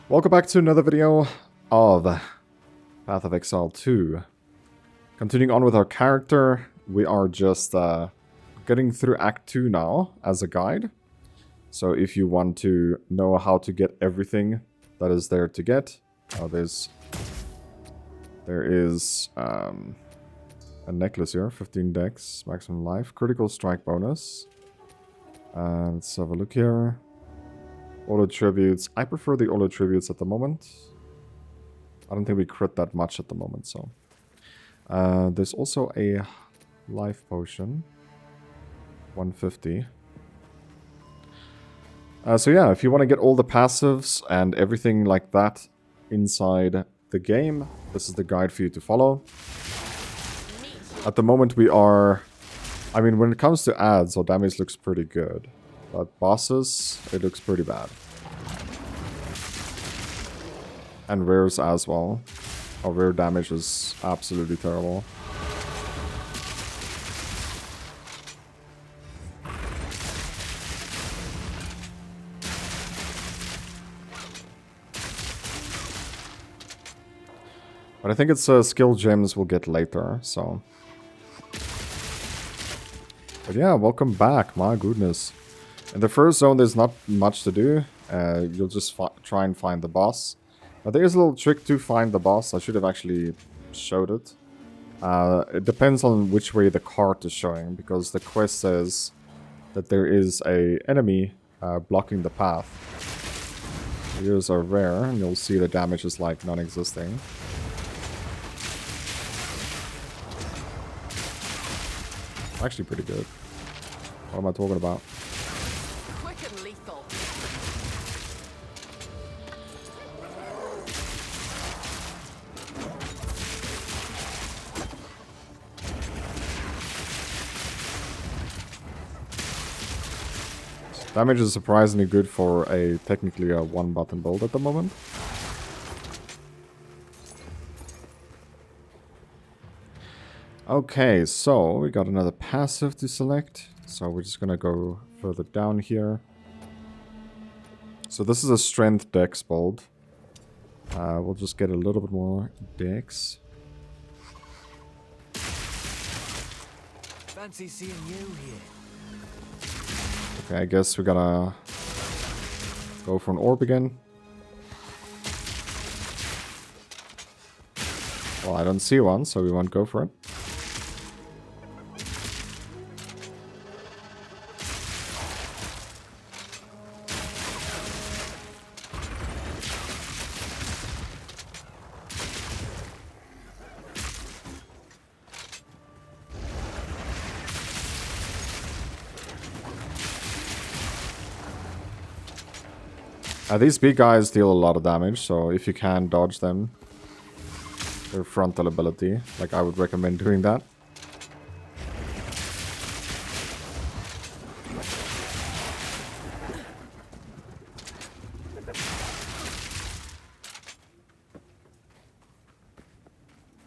Welcome back to another video of Path of Exile 2. Continuing on with our character, we are just getting through Act 2 now as a guide. So if you want to know how to get everything that is there to get, there is a necklace here, 15 dex, maximum life, critical strike bonus. Let's have a look here. Auto tributes. I prefer the auto tributes at the moment. I don't think we crit that much at the moment, so. There's also a life potion. 150. So yeah, if you want to get all the passives and everything like that inside the game, this is the guide for you to follow. At the moment we are... I mean, when it comes to ads, our damage looks pretty good. But bosses, it looks pretty bad. And rares as well. Our rare damage is absolutely terrible. But I think it's skill gems we'll get later, so... But yeah, welcome back, my goodness. In the first zone, there's not much to do. You'll just try and find the boss. But there is a little trick to find the boss. I should have actually showed it. It depends on which way the cart is showing, because the quest says that there is an enemy blocking the path. Here's are rare, and you'll see the damage is like non-existing. Actually pretty good. What am I talking about? Quick and lethal. Damage is surprisingly good for a technically a one-button build at the moment. Okay, so we got another passive to select. So we're just gonna go further down here. So this is a strength dex build. We'll just get a little bit more dex. Fancy seeing you here. Okay, I guess we're gonna go for an orb again. Well, I don't see one, so we won't go for it. These big guys deal a lot of damage, so if you can dodge them, their frontal ability, like I would recommend doing that.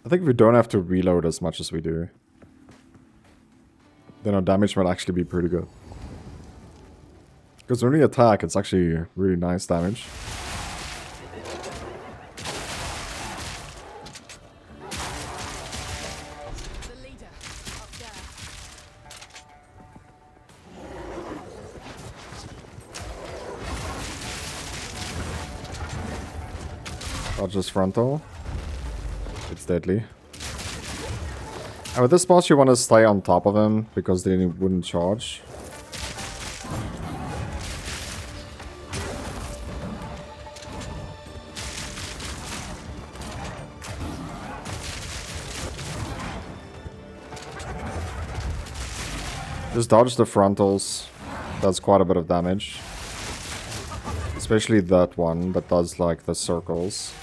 I think we don't have to reload as much as we do. Then our damage might actually be pretty good. Because when we attack, it's actually really nice damage. The leader up there. Dodges frontal. It's deadly. And with this boss, you want to stay on top of him, because then he wouldn't charge. Just dodge the frontals. Does quite a bit of damage. Especially that one that does like the circles.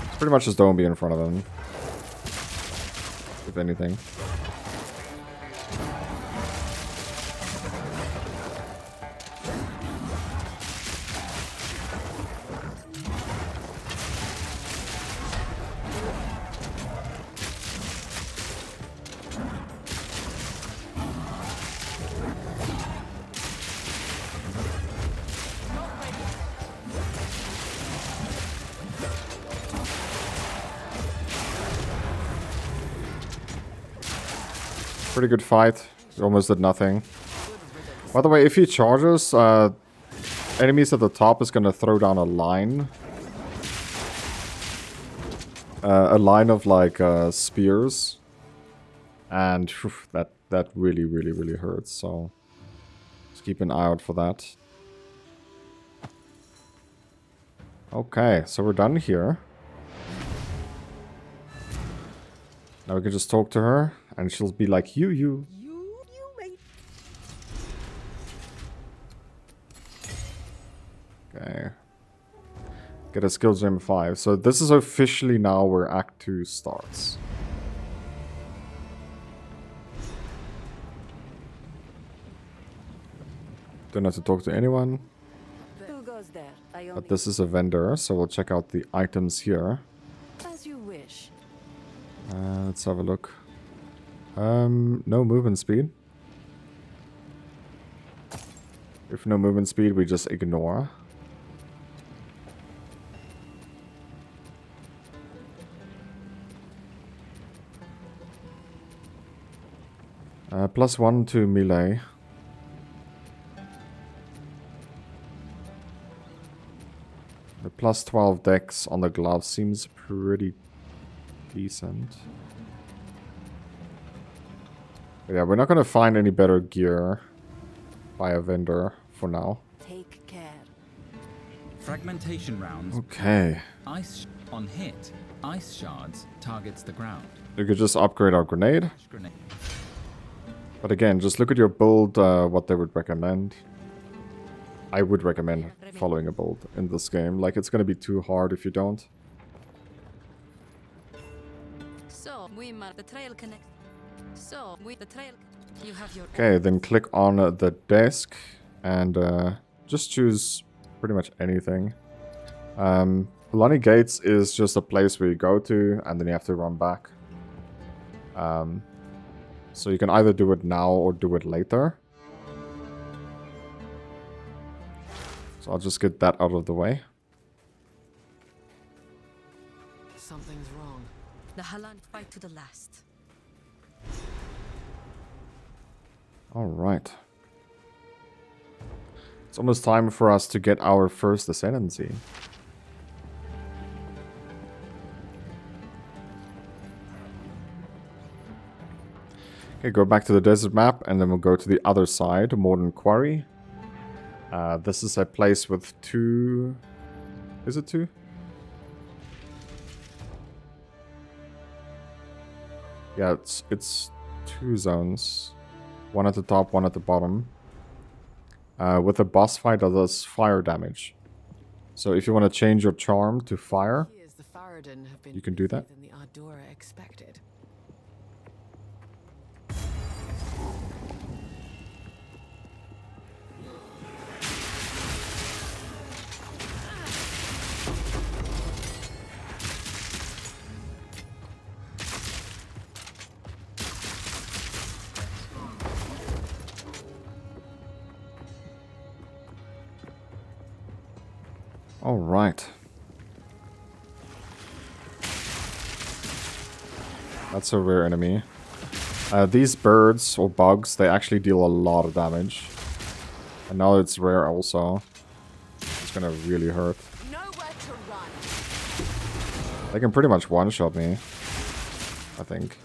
It's pretty much just don't be in front of him. If anything. Pretty good fight. We almost did nothing. By the way, if he charges, enemies at the top is gonna throw down a line. A line of like spears. And whew, that really hurts, so just keep an eye out for that. Okay, so we're done here. Now we can just talk to her, and she'll be like, you. Okay. Get a skill gem 5. So this is officially now where Act 2 starts. Don't have to talk to anyone. Who goes there? But this is a vendor, so we'll check out the items here. As you wish. Let's have a look. No movement speed. If no movement speed, we just ignore. +1 to melee. The +12 dex on the glove seems pretty decent. But yeah, we're not gonna find any better gear by a vendor for now. Take care. Fragmentation rounds. Okay. Ice on hit. Ice shards targets the ground. We could just upgrade our grenade. Grenade. But again, just look at your build, what they would recommend. I would recommend following a build in this game. Like, it's gonna be too hard if you don't. So we mark the trail connect. So we the trail. You have your. Okay, then click on the desk and just choose pretty much anything. Lonnie Gates is just a place where you go to and then you have to run back. So you can either do it now or do it later. So I'll just get that out of the way. Something's wrong. The Halan fight to the last. Alright. It's almost time for us to get our first ascendancy. Okay, go back to the desert map and then we'll go to the other side, Modern Quarry. This is a place with 2... Is it 2? Yeah, it's 2 zones. One at the top, one at the bottom. With a boss fight that does fire damage. So if you want to change your charm to fire, you can do that. Than the Ardora expected. All right. That's a rare enemy. These birds or bugs, they actually deal a lot of damage. And now it's rare also. It's gonna really hurt. Nowhere to run. They can pretty much one-shot me, I think.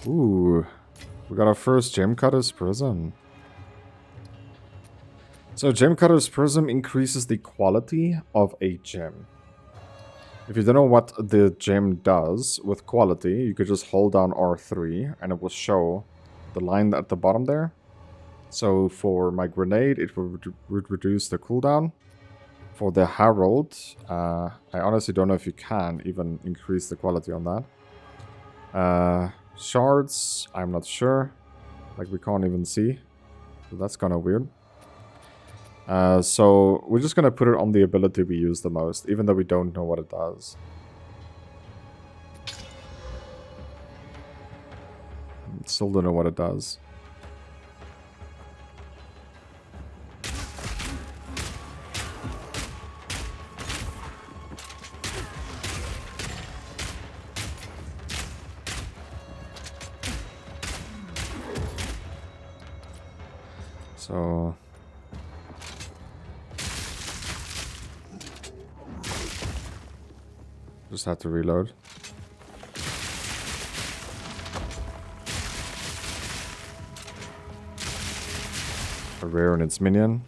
Ooh, we got our first Gem Cutter's Prism. So Gem Cutter's Prism increases the quality of a gem. If you don't know what the gem does with quality, you could just hold down R3 and it will show the line at the bottom there. So for my grenade, it would reduce the cooldown. For the Herald, I honestly don't know if you can even increase the quality on that. Shards, I'm not sure. Like, we can't even see. So that's kind of weird. So we're just going to put it on the ability we use the most, even though we don't know what it does. Still don't know what it does. So just have to reload. A rare and its minion.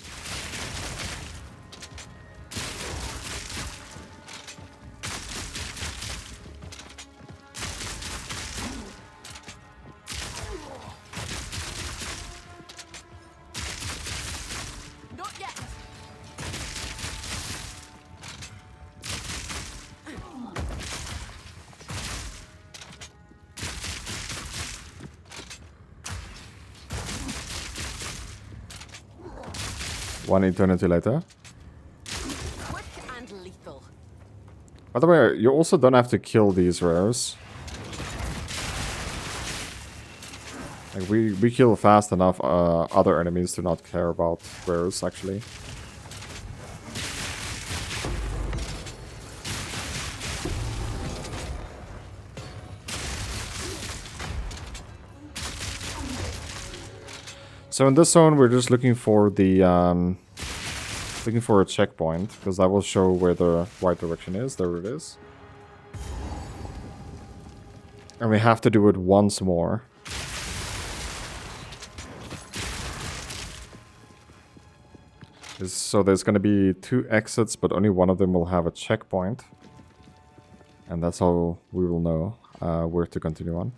Not yet. One eternity later. Quick and lethal. By the way, you also don't have to kill these rares. Like we kill fast enough other enemies to not care about rares actually. So in this zone, we're just looking for the looking for a checkpoint because that will show where the right direction is. There it is, and we have to do it once more. So there's going to be 2 exits, but only one of them will have a checkpoint, and that's how we will know where to continue on.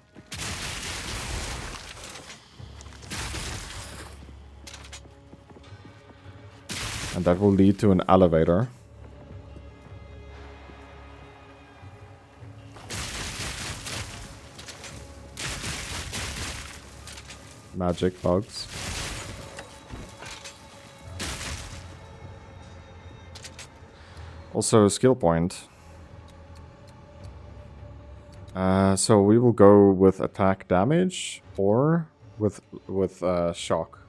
And that will lead to an elevator. Magic bugs. Also a skill point. So we will go with attack damage or with shock.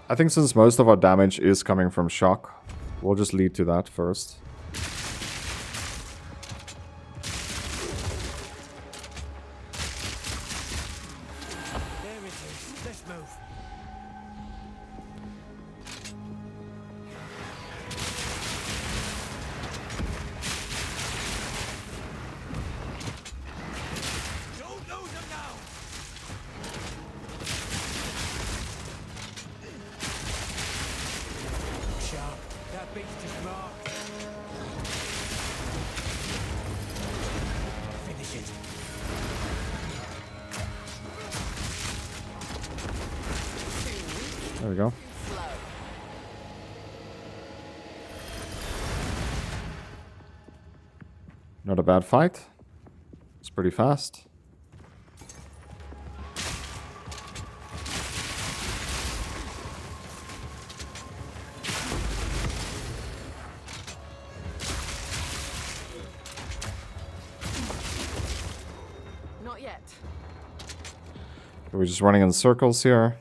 I think since most of our damage is coming from shock, we'll just lead to that first. There it is. Let's move. Don't lose them now. Sharp. That beast is marked. Finish it. There we go. Slow. Not a bad fight. It's pretty fast. Not yet. We're just running in circles here.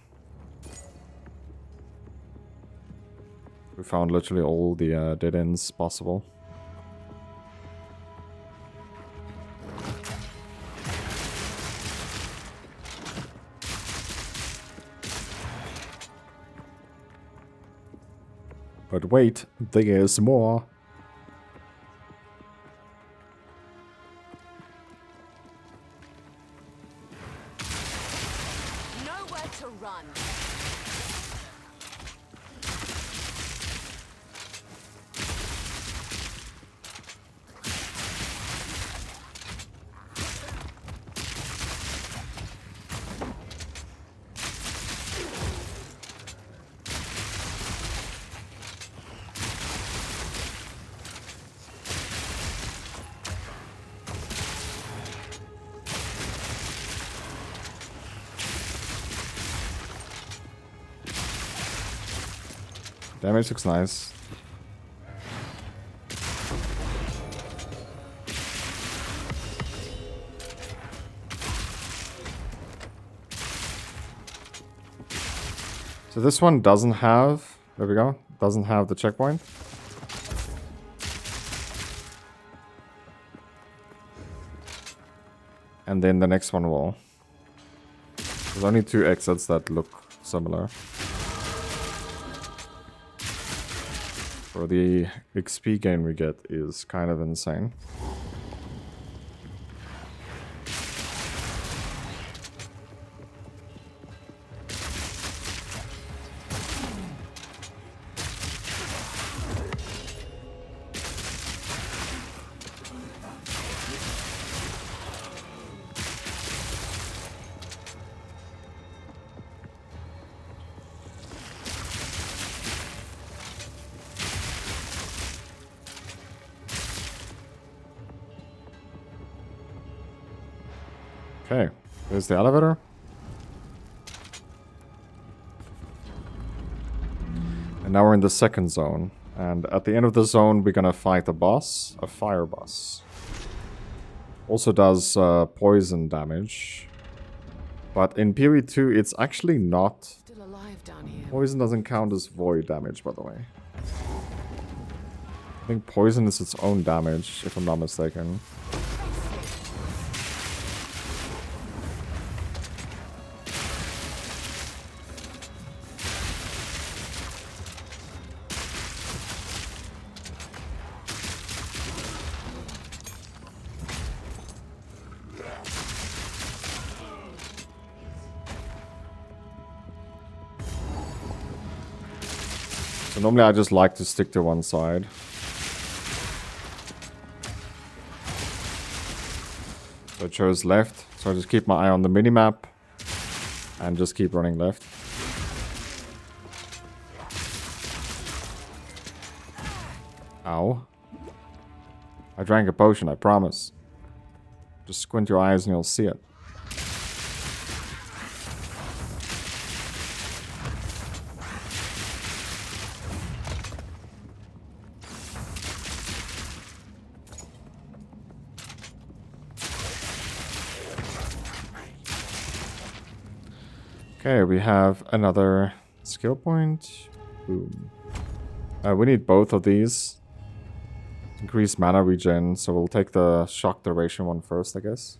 We found literally all the dead ends possible. But wait, there's more. Nowhere to run. Damage looks nice. So this one doesn't have, there we go, doesn't have the checkpoint. And then the next one will. There's only 2 exits that look similar. for the XP gain we get is kind of insane. Okay, there's the elevator. And now we're in the second zone. And at the end of the zone, we're gonna fight a boss, a fire boss. Also does poison damage. But in PoE2, it's actually not... Still alive down here. Poison doesn't count as void damage, by the way. I think poison is its own damage, if I'm not mistaken. So normally I just like to stick to one side. So I chose left. So I just keep my eye on the minimap. And just keep running left. Ow. I drank a potion, I promise. Just squint your eyes and you'll see it. Okay, we have another skill point. Boom. We need both of these. Increase mana regen, so we'll take the shock duration one first, I guess.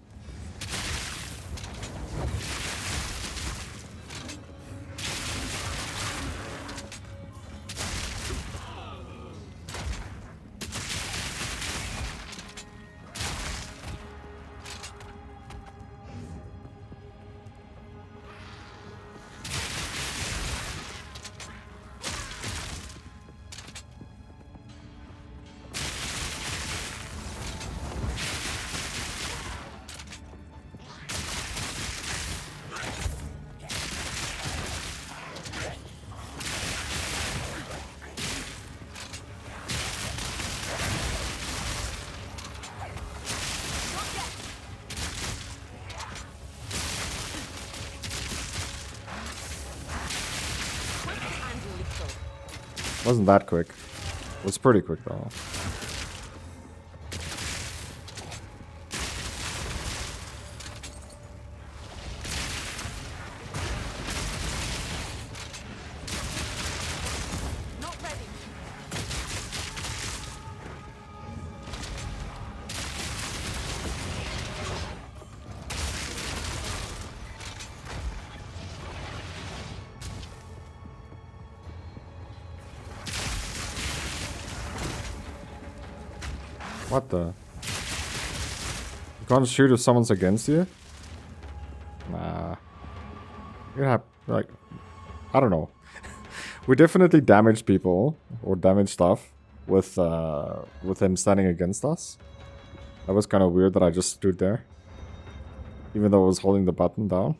Wasn't that quick. It was pretty quick though. Not ready. What the? You can't shoot if someone's against you? Nah. You have, like, I don't know. We definitely damaged people, or damaged stuff, with him standing against us. That was kind of weird that I just stood there. Even though I was holding the button down.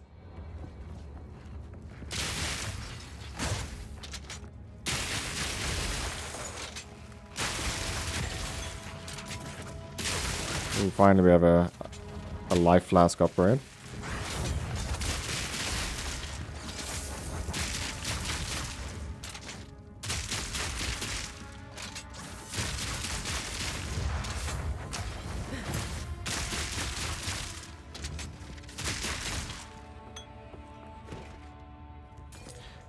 Ooh, finally we have a life flask upgrade.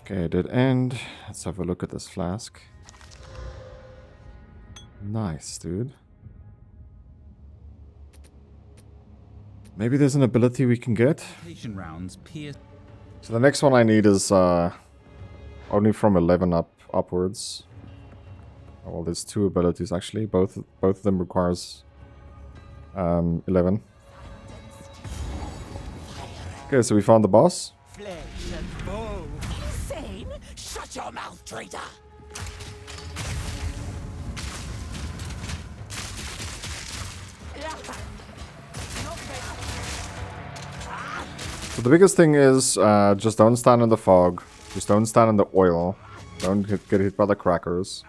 Okay, it did end. Let's have a look at this flask. Nice, dude. Maybe there's an ability we can get. Rounds pierce. So the next one I need is only from 11 upwards. Oh, well, there's two abilities actually. Both of them requires 11. Okay, so we found the boss. Flesh and bone. Insane? Shut your mouth, traitor! So the biggest thing is just don't stand in the fog. Just don't stand in the oil. Don't get hit by the crackers.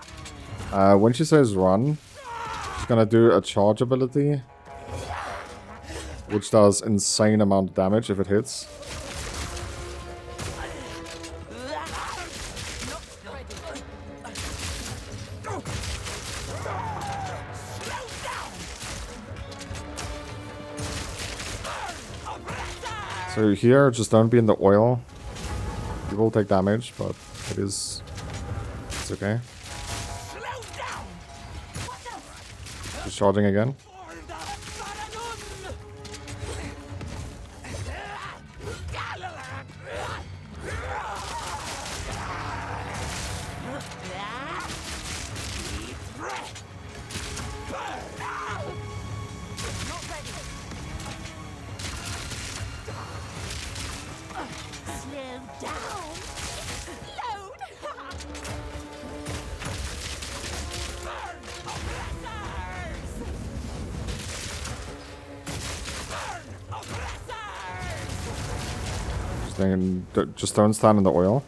When she says run, she's gonna do a charge ability, which does insane amount of damage if it hits. So here, just don't be in the oil. You will take damage, but it's okay. Just charging again. Just don't stand in the oil.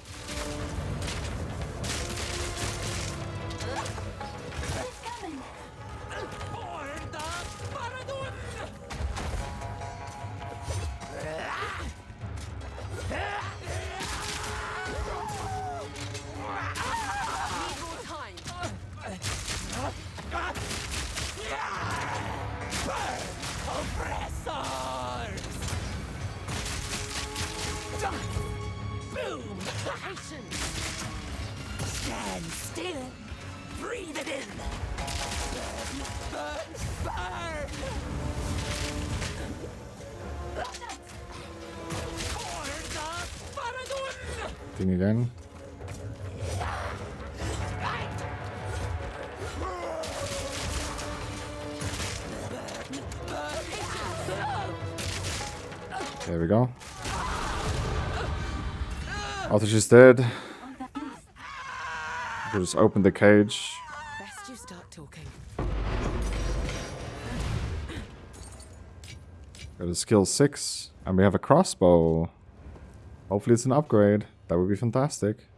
Stand still. Breathe it in. Burn, burn. Thing again. There we go. After she's dead, we'll just open the cage. Best you start talking. Got a skill 6, and we have a crossbow. Hopefully it's an upgrade. That would be fantastic.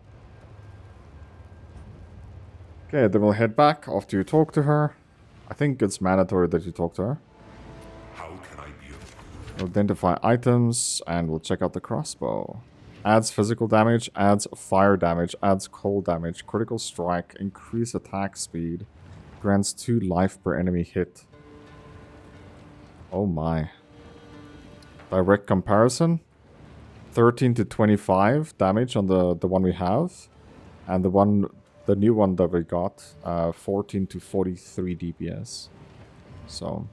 Okay, then we'll head back after you talk to her. I think it's mandatory that you talk to her. How can I be of We'll identify items, and we'll check out the crossbow. Adds physical damage, adds fire damage, adds cold damage, critical strike, increase attack speed, grants 2 life per enemy hit. Oh my. Direct comparison. 13 to 25 damage on the one we have. And the new one that we got, 14 to 43 DPS. So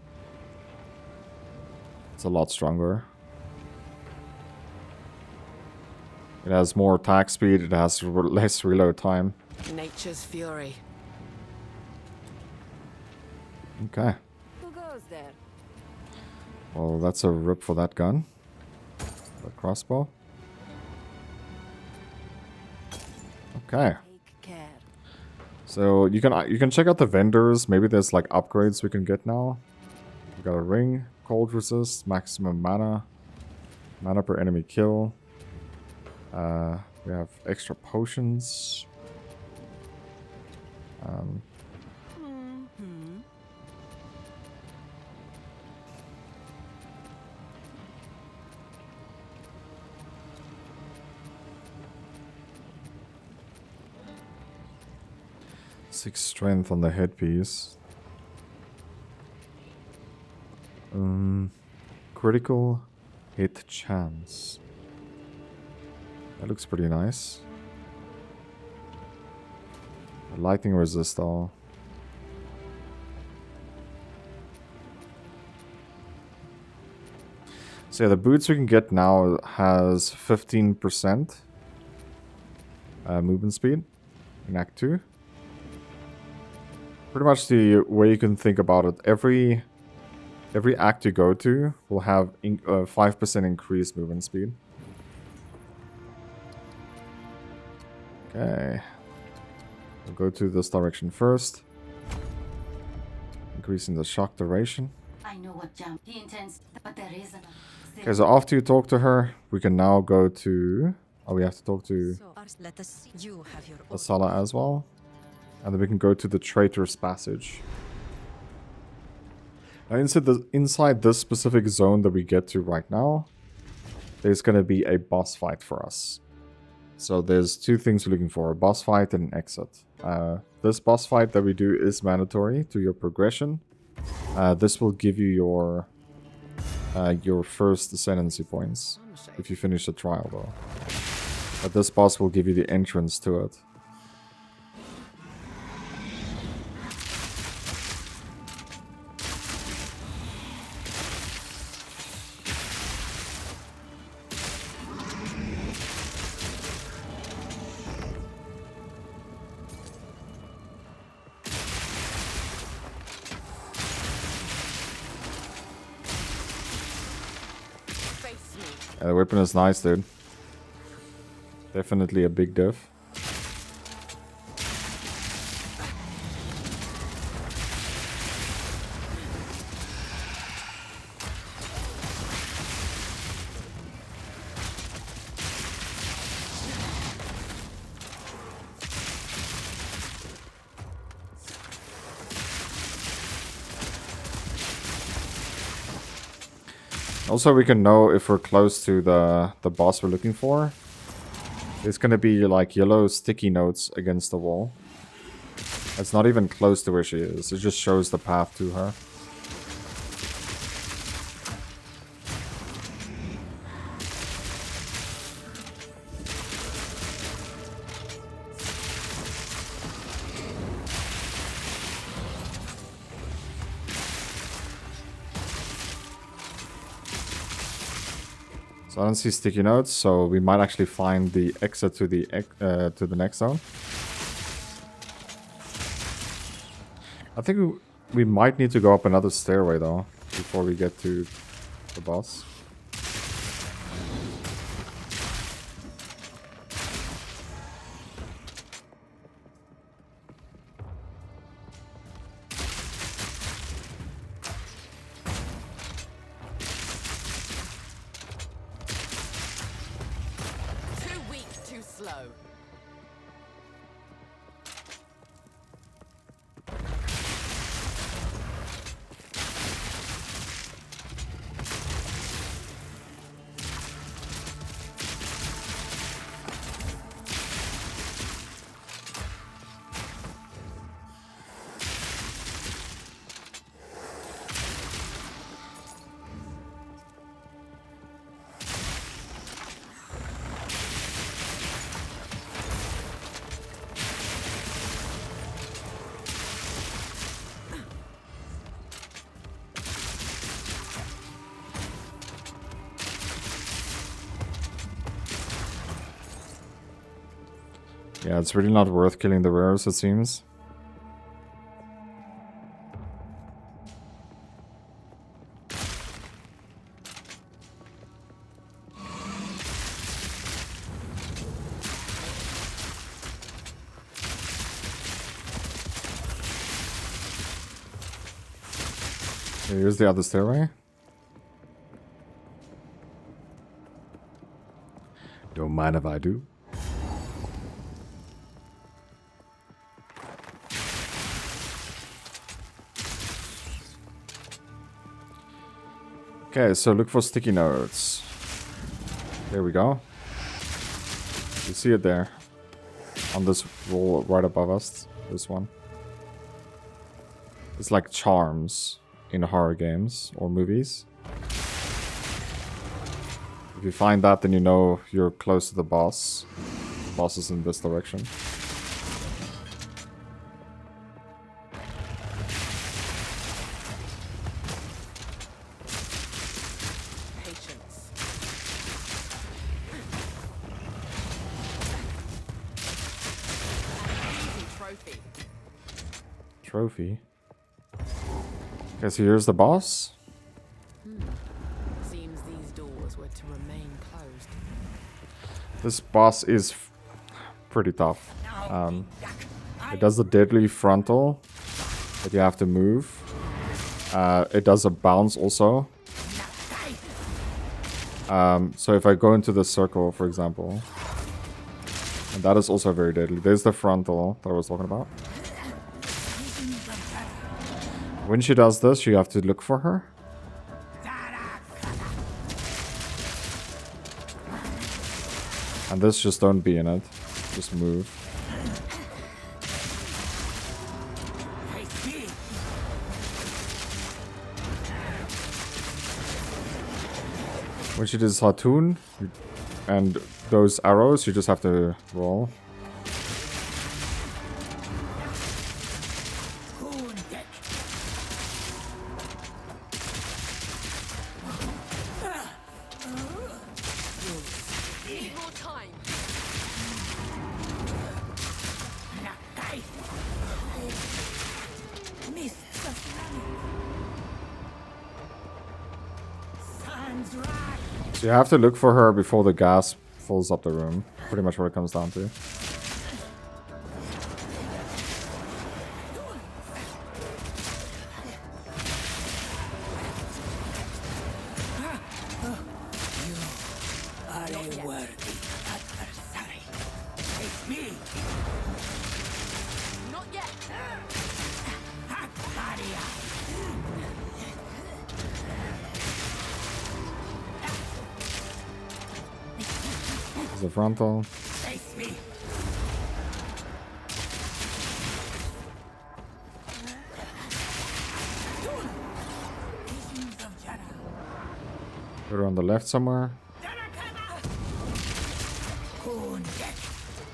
it's a lot stronger. It has more attack speed, it has less reload time. Nature's fury. Okay. Who goes there? Well, that's a rip for that gun. The crossbow. Okay. Take care. So you can check out the vendors. Maybe there's like upgrades we can get now. We got a ring, cold resist, maximum mana per enemy kill. We have extra potions. Six strength on the headpiece. Critical hit chance. That looks pretty nice. Lightning resist all. So yeah, the boots we can get now has 15% movement speed in Act 2. pretty much the way you can think about it. Every act you go to will have 5% increased movement speed. Okay. We'll go to this direction first. Increasing the shock duration. I know what jump he intends, but there is another. Okay, so after you talk to her, we can now go to... Oh, we have to talk to So, let us see. You have your own. Asala as well. And then we can go to the Traitor's Passage. Now inside this specific zone that we get to right now, there's going to be a boss fight for us. So there's two things we're looking for, a boss fight and an exit. This boss fight that we do is mandatory to your progression. This will give you your first ascendancy points if you finish the trial though. But this boss will give you the entrance to it. The weapon is nice, dude. Definitely a big diff. Also, we can know if we're close to the boss we're looking for. There's gonna be like yellow sticky notes against the wall. It's not even close to where she is. It just shows the path to her. So I don't see sticky notes, so we might actually find the exit to the next zone. I think we might need to go up another stairway though before we get to the boss. Yeah, it's really not worth killing the rares, it seems. Here's the other stairway. Don't mind if I do. Okay, so look for sticky notes. There we go. You see it there. On this wall right above us. This one. It's like charms in horror games or movies. If you find that, then you know you're close to the boss. The boss is in this direction. Trophy. Okay, so here's the boss. Seems these doors were to remain closed. This boss is pretty tough. It does the deadly frontal that you have to move. It does a bounce also. So if I go into the circle, for example, and that is also very deadly. There's the frontal that I was talking about. When she does this, you have to look for her. And this, just don't be in it. Just move. When she does Hartoon and those arrows, you just have to roll. So you have to look for her before the gas fills up the room. Pretty much what it comes down to. Are a worthy adversary. Face me. Not yet. There's the frontal. Face me. Put her on the left somewhere.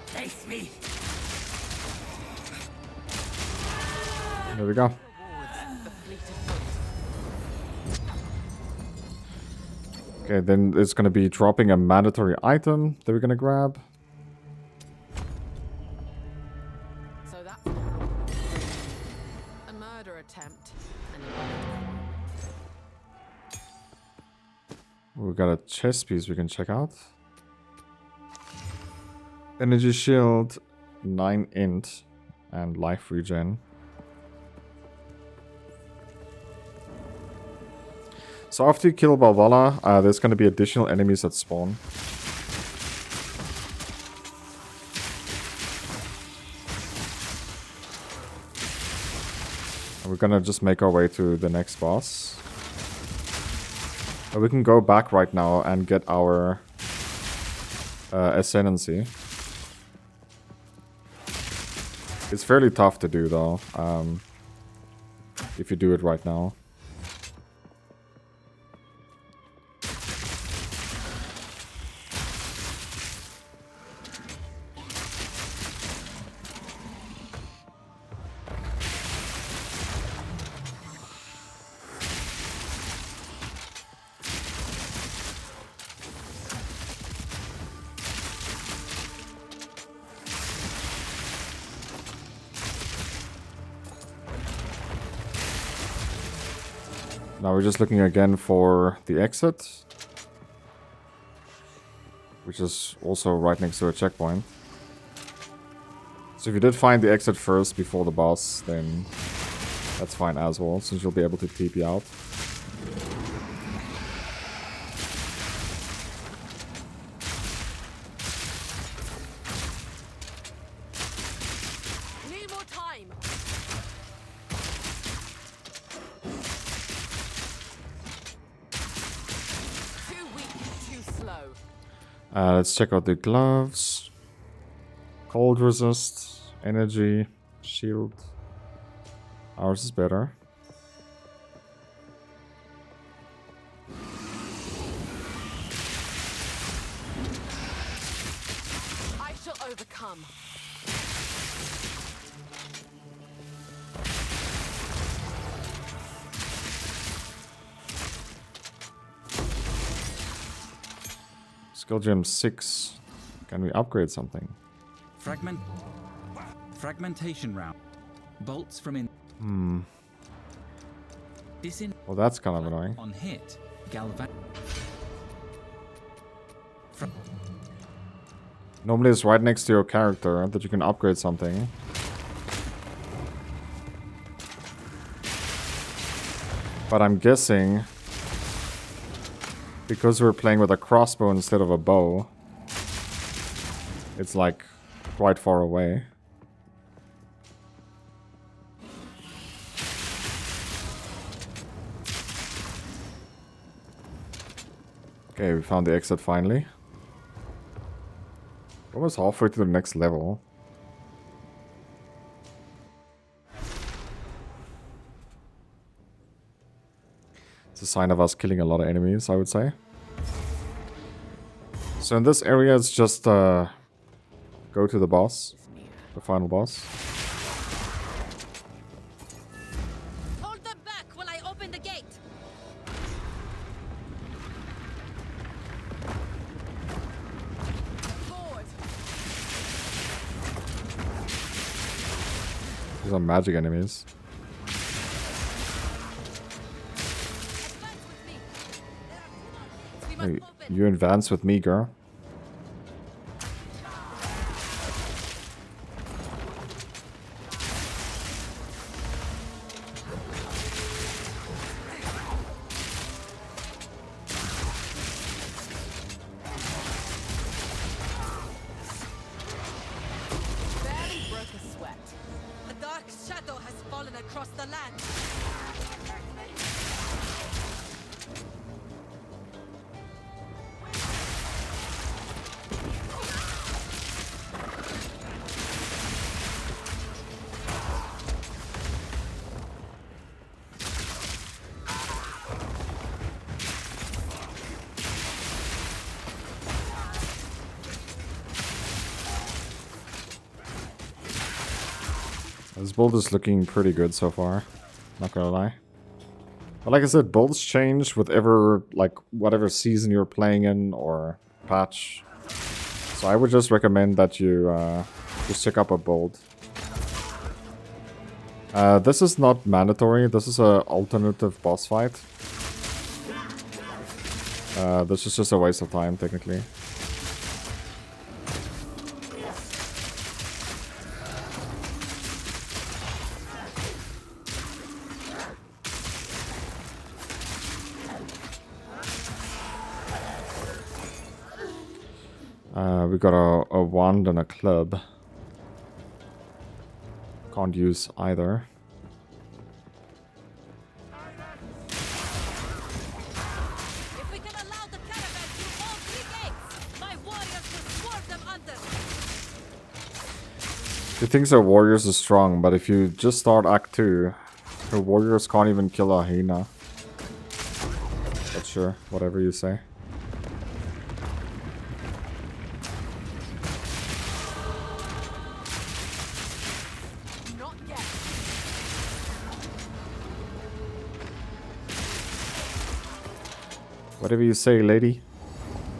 Face me. There we go. Okay, then it's going to be dropping a mandatory item that we're going to grab. So that's a murder attempt. We've got a chest piece we can check out. Energy shield, 9 int, and life regen. So after you kill Valhalla, there's going to be additional enemies that spawn. And we're going to just make our way to the next boss. We can go back right now and get our ascendancy. It's fairly tough to do though, if you do it right now. Now we're just looking again for the exit, which is also right next to a checkpoint. So if you did find the exit first before the boss, then that's fine as well, since you'll be able to TP out. Need more time. Too weak, too slow. Let's check out the gloves. Cold resist, energy, shield. Ours is better. I shall overcome. Skill gem 6. Can we upgrade something? Fragmentation round. Bolts from in. Well, that's kind of annoying. On hit, galvan. Normally it's right next to your character that you can upgrade something. But I'm guessing, because we're playing with a crossbow instead of a bow, it's like quite far away. Okay, we found the exit finally. Almost halfway to the next level. It's a sign of us killing a lot of enemies, I would say. So in this area, it's just go to the boss, the final boss. Hold them back while I open the gate. Forward. These are magic enemies. Advance with me. There are 2 more gates we Hey, must open. you advance with me, girl. Barely broke a sweat. A dark shadow has fallen across the land. This build is looking pretty good so far. Not gonna lie. But like I said, builds change with whatever season you're playing in or patch. So I would just recommend that you just check up a build. This is not mandatory. This is an alternative boss fight. This is just a waste of time, technically. We got a wand and a club. Can't use either. If we can allow the caravan through all 3 gates, my warriors will swarm them under. He thinks our warriors are strong, but if you just start Act 2, your warriors can't even kill a hyena. But sure, whatever you say. Not yet. Whatever you say, lady.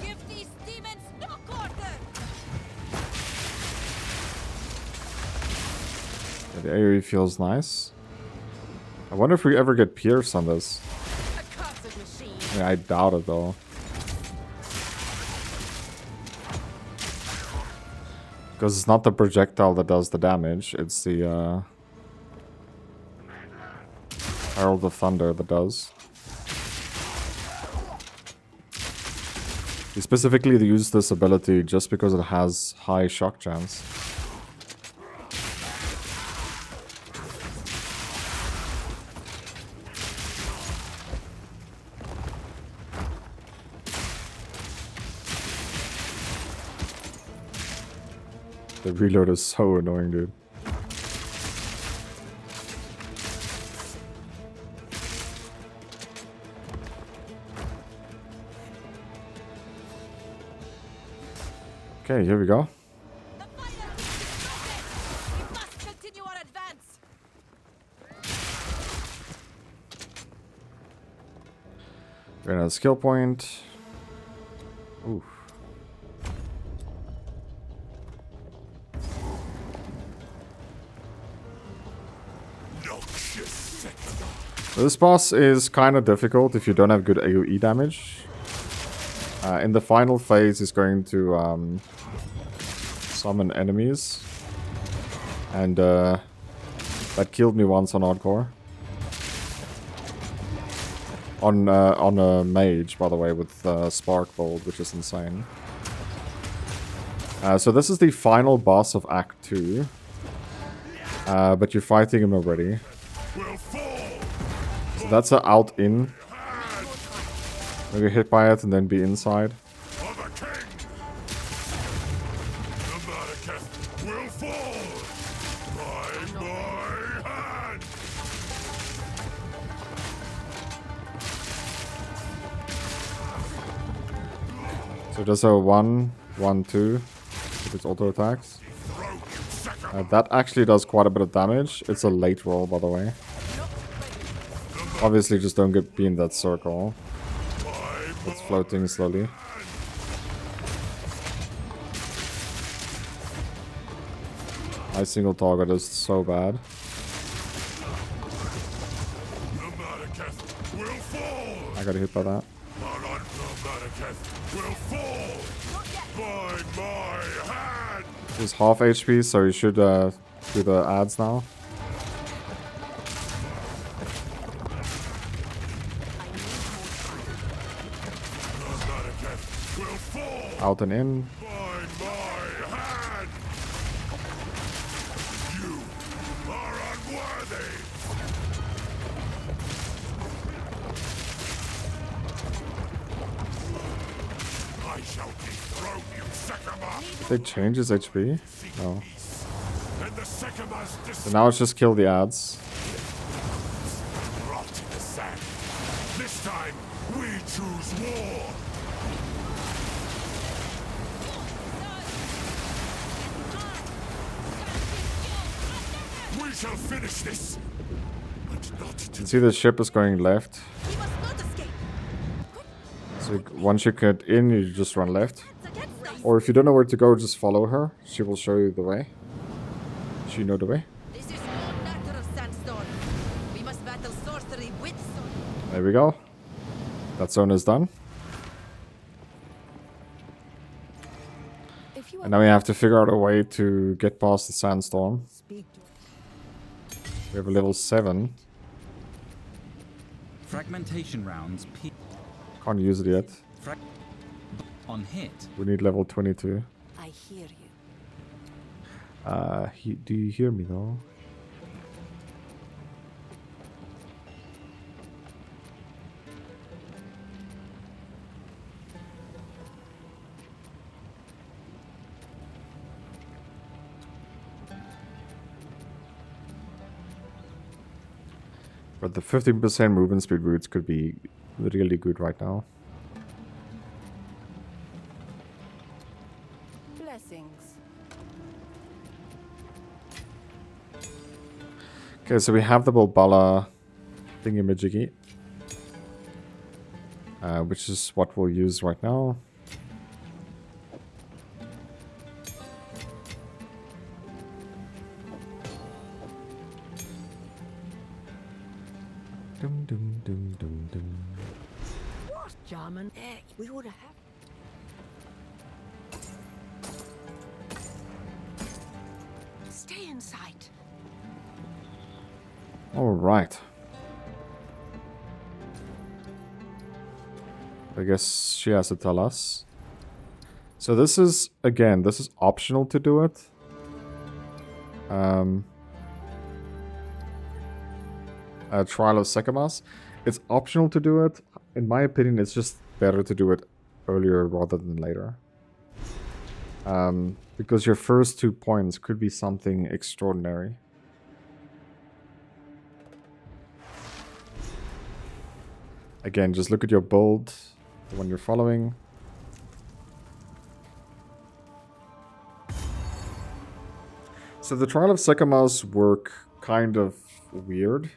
Give these demons no quarter. Yeah, the AoE feels nice. I wonder if we ever get pierced on this. A cursed machine. I mean, I doubt it though. Because it's not the projectile that does the damage, it's the Herald of Thunder that does. He specifically used this ability just because it has high shock chance. The reload is so annoying, dude. Okay, here we go. The fire is broken. We must continue our advance. We're gonna skill point. Oof. No shit. This boss is kind of difficult if you don't have good AoE damage. In the final phase, he's going to summon enemies. And that killed me once on hardcore. On a mage, by the way, with Spark Bolt, which is insane. So this is the final boss of Act 2. But you're fighting him already. So that's an out-in. Maybe hit by it and then be inside. So just a 1, 1, 2 with its auto attacks. That actually does quite a bit of damage. It's a late roll, by the way. Obviously, just don't be in that circle. It's floating slowly. My single target is so bad. I got hit by that. He's half HP, so you should do the ads now. Out and in. Did they change his HP? No. So now it's just kill the ads. This time we choose war. We shall finish this. But not You can see the ship is going left. We must not escape. So once you get in, you just run left. Or if you don't know where to go, just follow her. She will show you the way. She know the way. This is no natural sandstorm. We must battle sorcery with sword. There we go. That zone is done. If you And now we have to figure out a way to get past the sandstorm. speak to We have a level 7. Fragmentation rounds. Can't use it yet. On hit. We need level 22. I hear you. Do you hear me though? But the 15% movement speed routes could be really good right now. Blessings. Okay, so we have the Bulbala thingy-majiggy. Which is what we'll use right now. Dum dum dum dum dum. What, German? We would have. Stay in sight. All right. I guess she has to tell us. So this is, again, this is optional to do it. Trial of Secamas. It's optional to do it. In my opinion, it's just better to do it earlier rather than later. Because your first 2 points could be something extraordinary. Again, just look at your build, the one you're following. So the Trial of Secamas work kind of weird.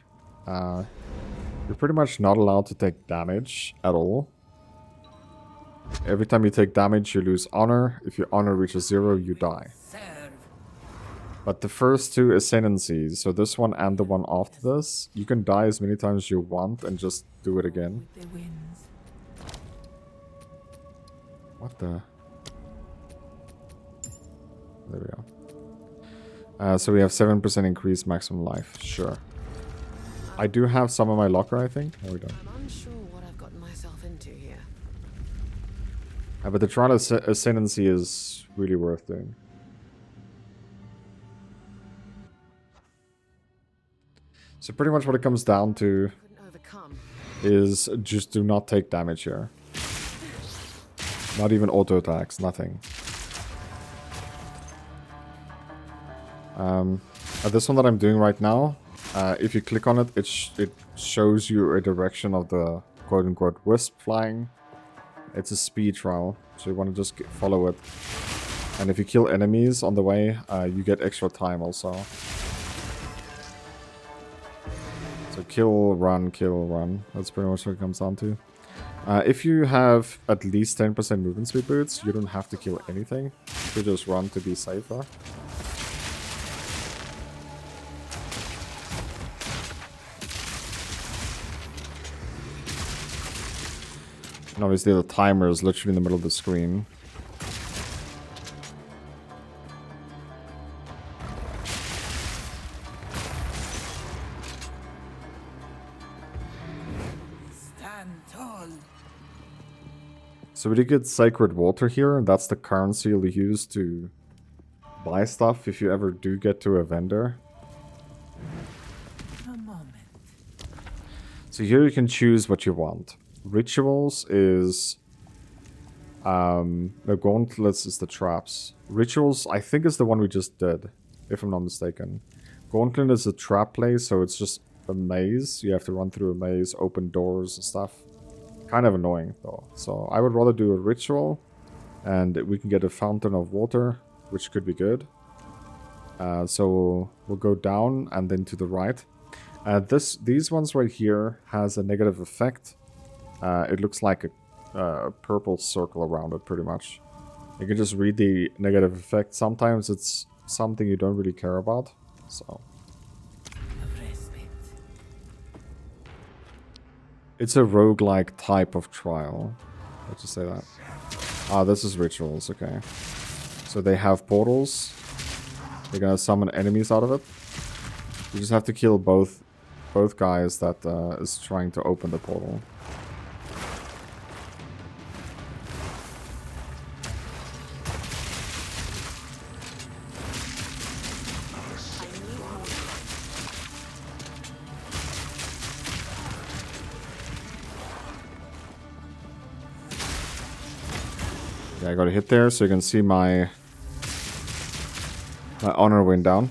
You're pretty much not allowed to take damage at all. Every time you take damage, you lose honor. If your honor reaches 0, you die. Serve. But the first two ascendancies, so this one and the one after this, you can die as many times as you want and just do it again. With the winds. What the? There we go. So we have 7% increased maximum life. Sure. I do have some in my locker, I think. No, we don't. I'm unsure what I've gotten myself into here. But the trial ascendancy is really worth doing. So pretty much what it comes down to Couldn't overcome. is just do not take damage here. Not even auto attacks, nothing. This one that I'm doing right now, if you click on it, it shows you a direction of the quote-unquote wisp flying. It's a speed trial, so you want to just follow it. And if you kill enemies on the way, you get extra time also. So kill, run. That's pretty much what it comes down to. If you have at least 10% movement speed boots, you don't have to kill anything. You just run to be safer. And obviously the timer is literally in the middle of the screen. Stand tall. So we did get sacred water here, and that's the currency you'll use to buy stuff if you ever do get to a vendor. A moment. So here you can choose what you want. Rituals is... the gauntlets is the traps. Rituals, I think, is the one we just did, if I'm not mistaken. Gauntlet is a trap place, so it's just a maze. You have to run through a maze, open doors and stuff. Kind of annoying, though. So I would rather do a ritual, and we can get a fountain of water, which could be good. So we'll go down and then to the right. These ones right here has a negative effect. It looks like a purple circle around it, pretty much. You can just read the negative effect. Sometimes it's something you don't really care about. So it's a roguelike type of trial. Let's just say that. Ah, this is rituals, okay. So they have portals. They're gonna summon enemies out of it. You just have to kill both guys that is trying to open the portal. Yeah, I got a hit there, so you can see my honor went down.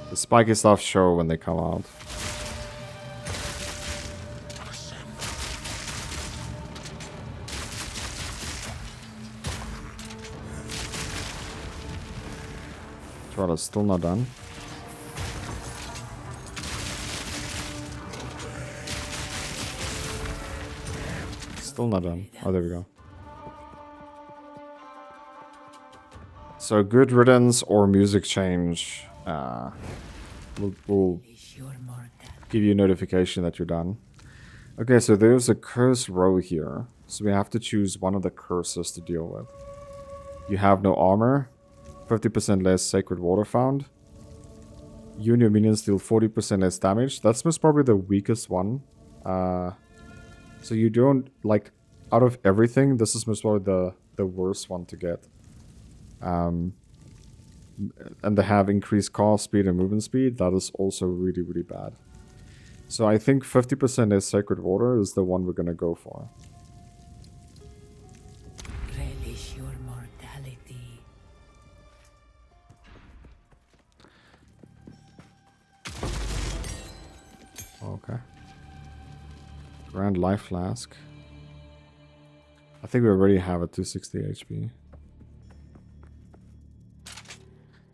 The spiky stuff show when they come out. Trial is still not done. Still not done. Oh, there we go. So good riddance or music change. We'll give you a notification that you're done. Okay, so there's a curse row here. So we have to choose one of the curses to deal with. You have no armor. 50% less sacred water found. You and your minions deal 40% less damage. That's most probably the weakest one. So you don't, like, out of everything, this is most probably the worst one to get. And they have increased cost, speed, and movement speed. That is also really, really bad. So I think 50% less sacred water is the one we're gonna go for. Relish your mortality. Okay. Grand Life Flask. I think we already have a 260 HP.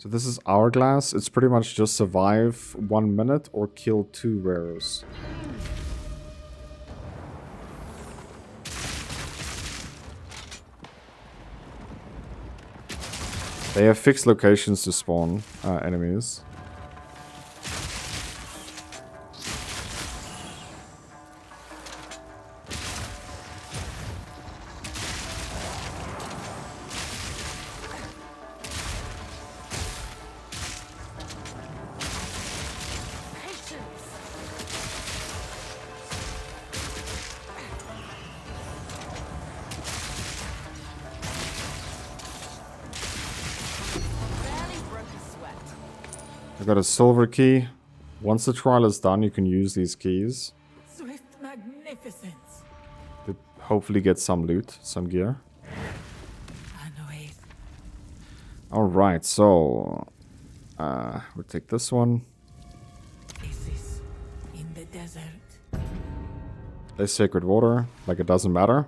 So this is Hourglass. It's pretty much just survive 1 minute or kill 2 rares. They have fixed locations to spawn enemies. I got a silver key. Once the trial is done, you can use these keys Swift magnificence. to hopefully get some loot, some gear. Annoyed. Alright, so we'll take this one. This is in the desert. There's sacred water, like it doesn't matter.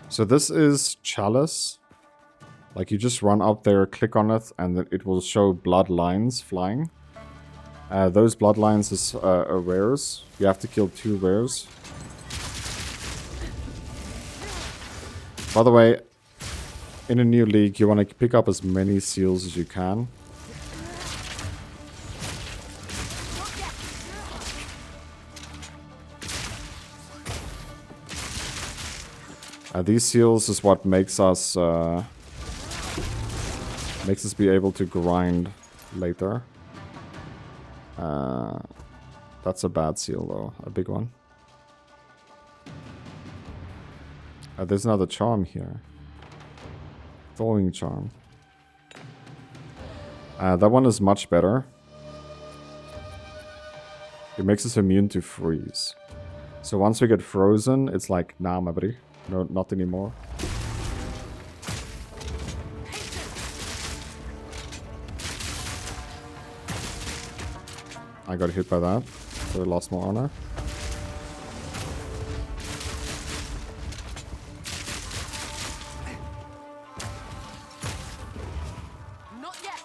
So this is chalice. Like you just run up there, click on it, and then it will show blood lines flying. Those bloodlines is rares. You have to kill 2 rares. By the way, in a new league, you want to pick up as many seals as you can. These seals is what makes us be able to grind later. That's a bad seal though, a big one. There's another charm here. Thawing charm. That one is much better. It makes us immune to freeze. So once we get frozen, it's like, nah, my buddy. No, not anymore. I got hit by that, so I lost more honor. Not yet.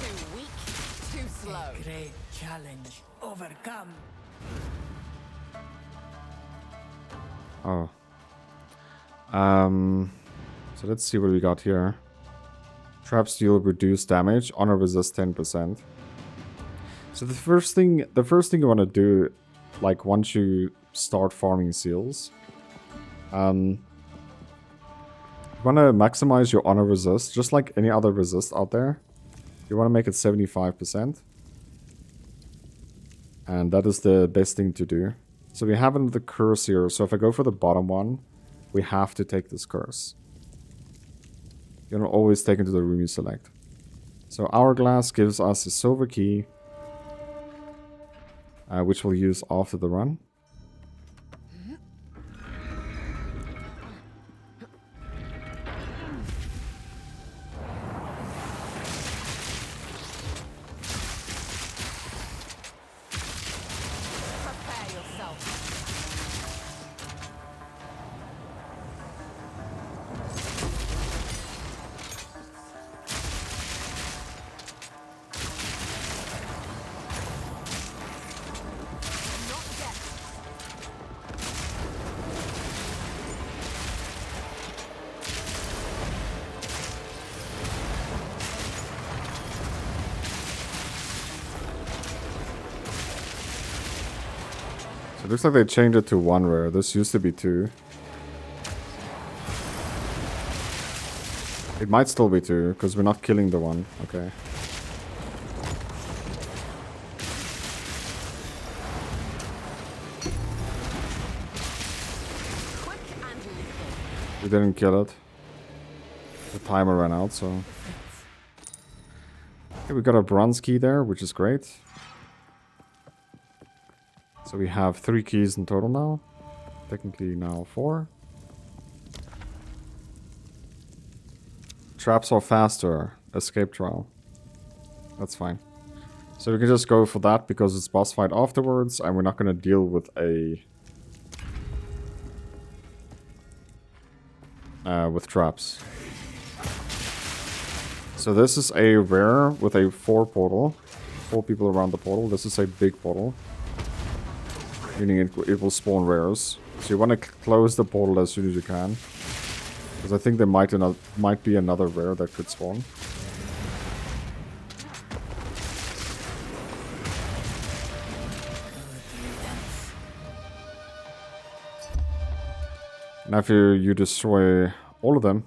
Too weak, too slow. Great challenge overcome. Oh. So let's see what we got here. Traps deal reduced damage, honor resist 10%. So the first thing you want to do, like once you start farming seals, you want to maximize your honor resist, just like any other resist out there. You want to make it 75%. And that is the best thing to do. So we have another curse here. So if I go for the bottom one, we have to take this curse. You don't always take into the room you select. So Hourglass gives us a silver key, which we'll use after the run. Prepare yourself. It looks like they changed it to 1 rare. This used to be 2. It might still be 2, because we're not killing the one. Okay. Quick and lethal. We didn't kill it. The timer ran out, so... Okay, we got a bronze key there, which is great. So we have 3 keys in total now. Technically now 4. Traps are faster. Escape trial. That's fine. So we can just go for that because it's boss fight afterwards and we're not going to deal with a... with traps. So this is a rare with a 4 portal. 4 people around the portal. This is a big portal. Meaning it will spawn rares. So you want to close the portal as soon as you can. Because I think there might be another rare that could spawn. And after you destroy all of them,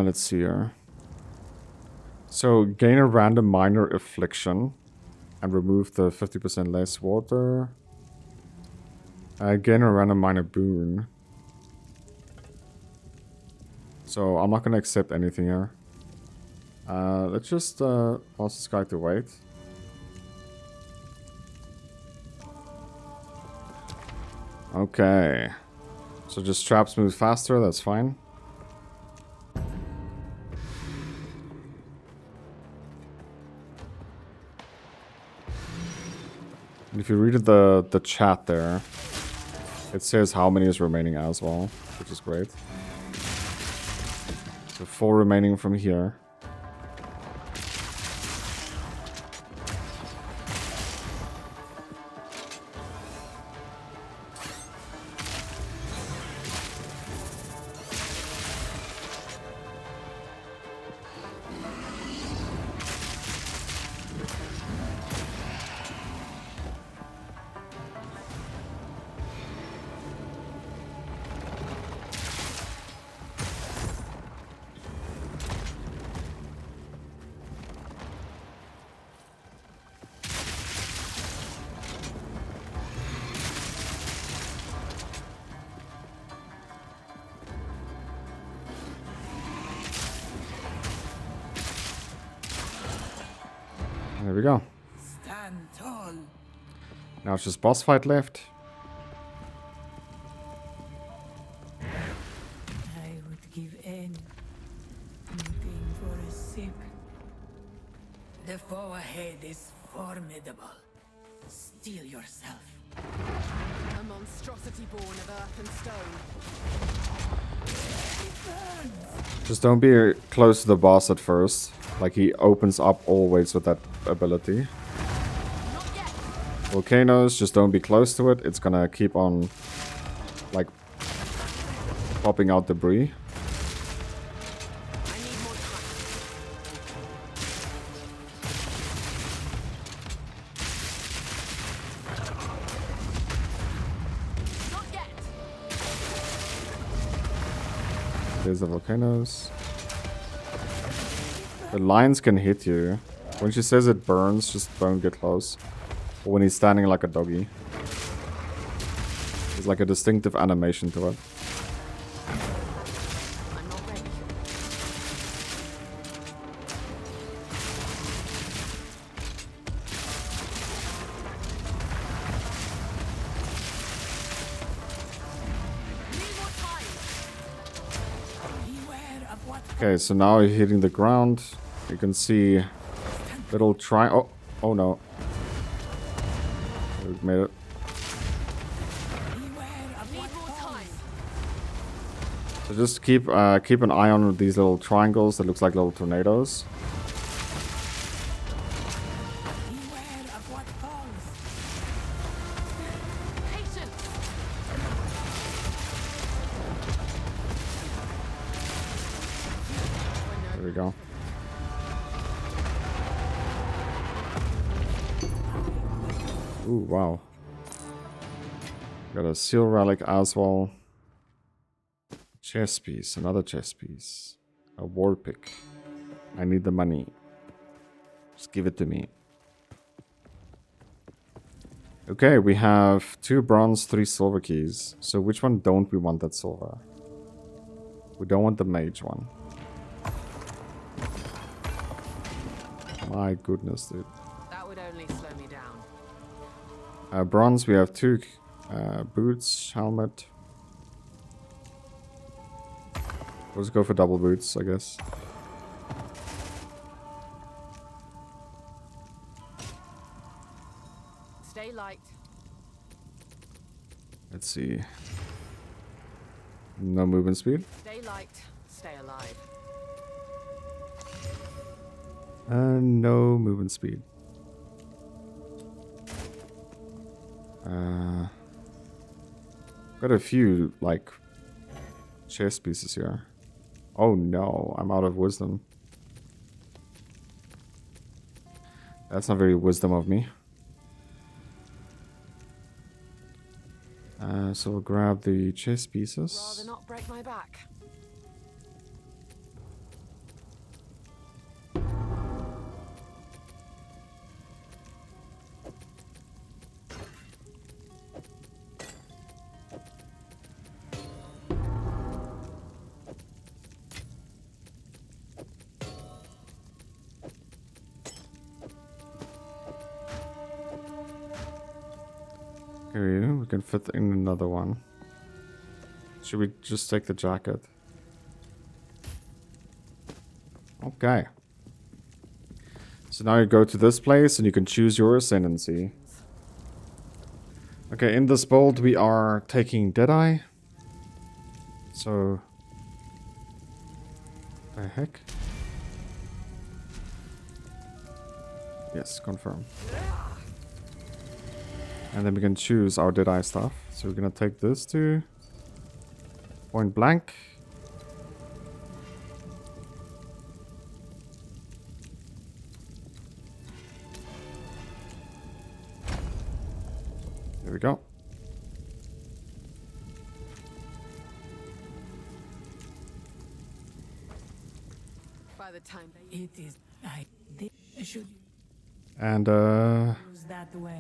let's see here. So gain a random minor affliction and remove the 50% less water. Gain a random minor boon. So I'm not gonna accept anything here. Let's just ask this guy to wait. Okay. So just traps move faster, that's fine. And if you read the chat there, it says how many is remaining as well, which is great. So 4 remaining from here. There we go. Stand tall. Now it's just boss fight left. I would give anything for a sip. The foe ahead is formidable. Steel yourself. A monstrosity born of earth and stone. Just don't be close to the boss at first. Like, he opens up always with that ability. Not yet. Volcanoes, just don't be close to it. It's gonna keep on, like, popping out debris. I need more time. Not yet. There's the volcanoes. The lines can hit you. When she says it burns, just don't get close. Or when he's standing like a doggy. There's like a distinctive animation to it. I'm not ready. Need more time. Beware of what Okay, so now you're hitting the ground. You can see little oh no. We made it. beware of what Need more time. So just keep an eye on these little triangles that looks like little tornadoes. beware of what falls. Patience. There we go. Ooh, wow. Got a seal relic as well. Chess piece, another chess piece. A war pick. I need the money. Just give it to me. Okay, we have 2 bronze, 3 silver keys. So which one don't we want that silver? We don't want the mage one. My goodness, dude. That would only slow me down. Bronze, we have 2 boots, helmet. Let's go for double boots, I guess. Let's see. No movement speed. Stay light, stay alive. No movement speed. Got a few, like, chest pieces here. Oh no, I'm out of wisdom. That's not very wisdom of me. So we'll grab the chest pieces. Rather not break my back. Okay, we can fit in another one. Should we just take the jacket? Okay. So now you go to this place and you can choose your ascendancy. Okay, in this bolt we are taking Deadeye. So... the heck? Yes, confirm. And then we can choose our Deadeye stuff. So we're gonna take this to point blank. There we go. By the time they It is. I should And use that well.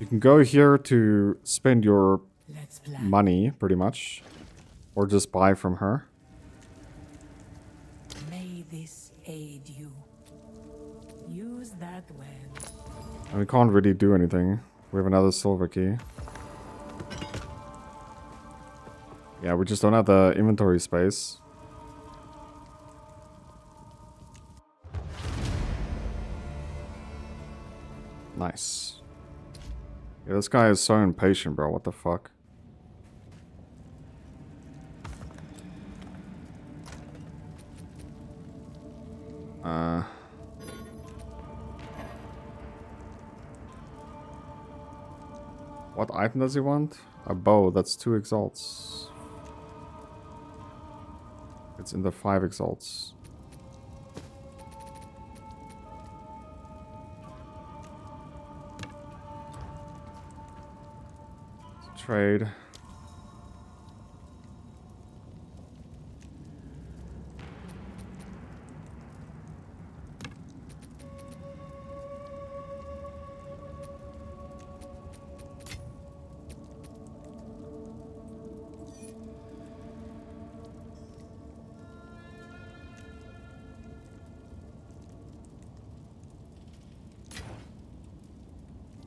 you can go here to spend your Let's plan. money, pretty much. Or just buy from her. May this aid you. Use that well. And we can't really do anything. We have another silver key. Yeah, we just don't have the inventory space. Nice. Yeah, this guy is so impatient, bro. What the fuck? What item does he want? A bow. That's 2 exalts. It's in the 5 exalts. Trade.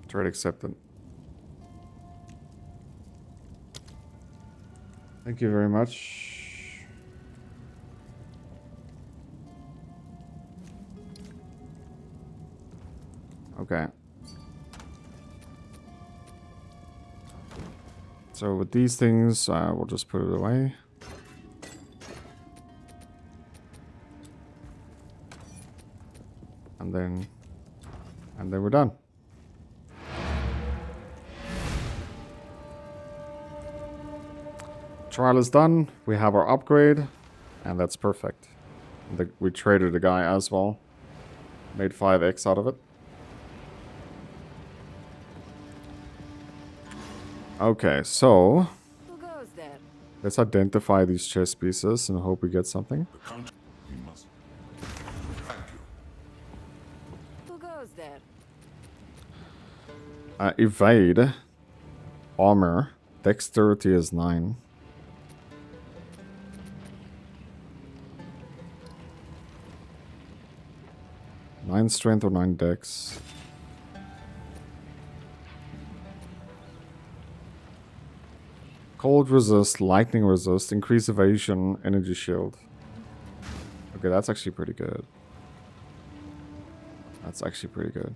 Trade accepted. Thank you very much. Okay. So with these things, we'll just put it away. And then we're done. Trial is done. We have our upgrade, and that's perfect. We traded the guy as well. Made 5x out of it. Okay, so Who goes there? let's identify these chess pieces and hope we get something. The count. We must. Thank you. Who goes there? Evade. Armor. Dexterity is 9. Nine strength or 9 dex. Cold resist, lightning resist, increase evasion, energy shield. Okay, that's actually pretty good. That's actually pretty good.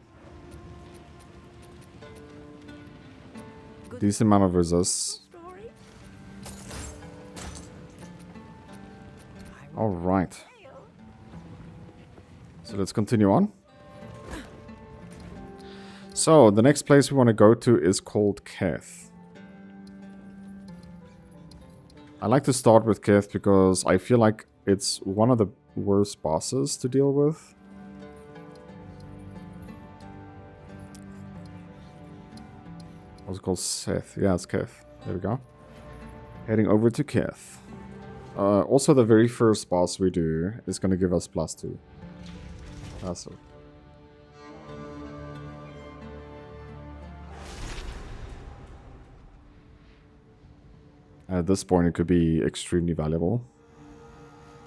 Decent amount of resists. Alright. So let's continue on. So the next place we want to go to is called Keth. I like to start with Keth because I feel like it's one of the worst bosses to deal with. What's it called? Seth. Yeah, it's Keth. There we go. Heading over to Keth. Also, the very first boss we do is going to give us +2. Passive. At this point, it could be extremely valuable.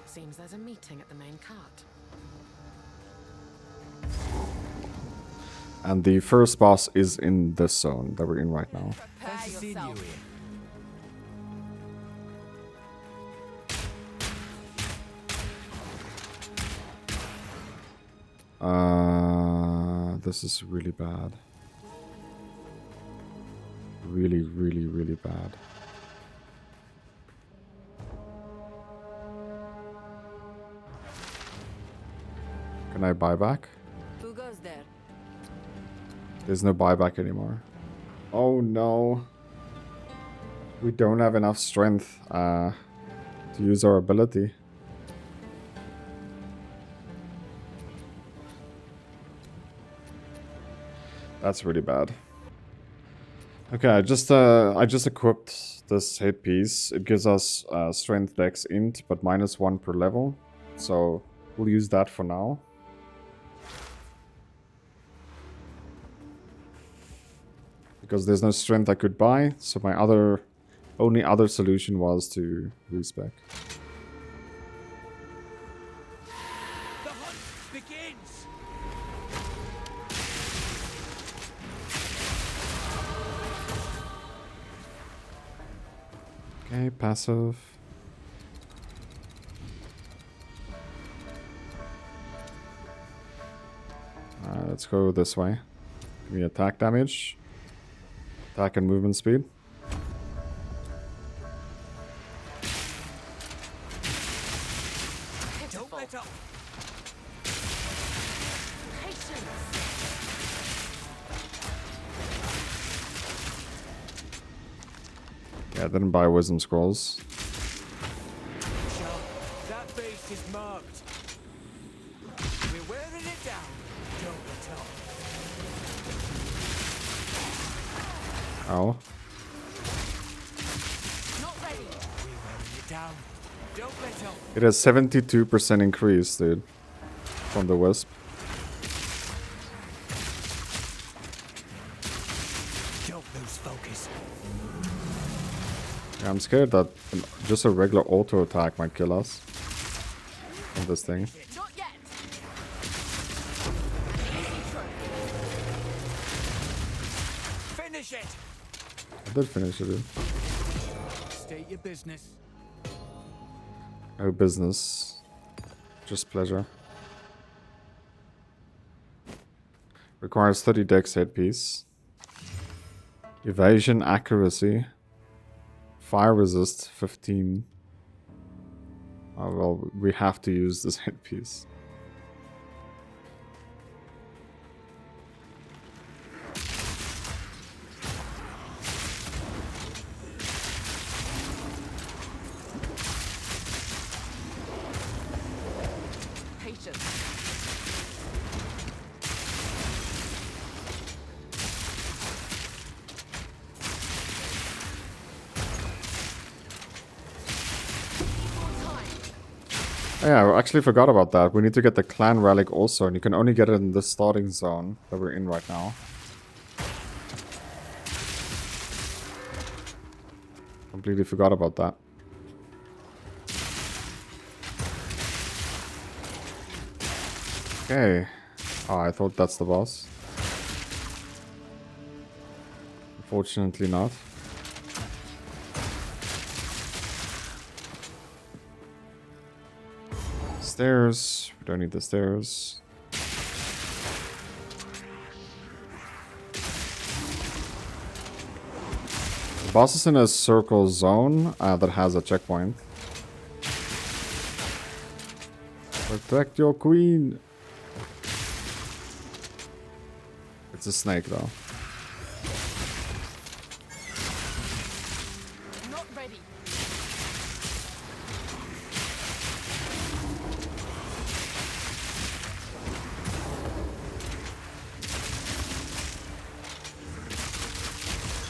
Seems there's a meeting at the main cart. And the first boss is in this zone that we're in right now. Prepare yourself. This is really bad. Really, really, really bad. Can I buy back? Who goes there? There's no buyback anymore. Oh no. We don't have enough strength to use our ability. That's really bad. Okay, I just equipped this headpiece. It gives us strength dex int, but -1 per level. So we'll use that for now. Because there's no strength I could buy, so my only other solution was to respec. The hunt begins! Okay, passive. Let's go this way. Give me attack damage. Attack and movement speed. Don't let up! Yeah, I didn't buy wisdom scrolls. That base is marked. We're wearing it down. Don't let up. Ow. Not ready. We're wearing it down. Don't let up. It has 72% increase, dude. From the wisp. Don't lose focus. Yeah, I'm scared that just a regular auto attack might kill us. From this thing. Not yet. Finish it! I did finish it, dude. State your business. No business. Just pleasure. Requires 30 dex headpiece. Evasion accuracy. Fire resist 15. Oh well, we have to use this headpiece. Patience. Oh yeah, I actually forgot about that. We need to get the clan relic also, and you can only get it in the starting zone that we're in right now. Completely forgot about that. Okay. Oh, I thought that's the boss. Unfortunately not. Stairs. We don't need the stairs. The boss is in a circle zone that has a checkpoint. Protect your queen. It's a snake though. Not ready.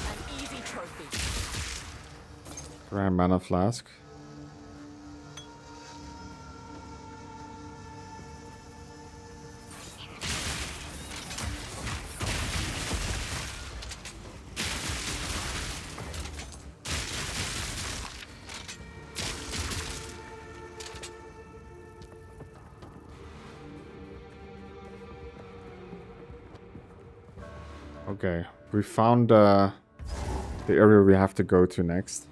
An easy trophy. Grand mana flask. Okay, we found the area we have to go to next.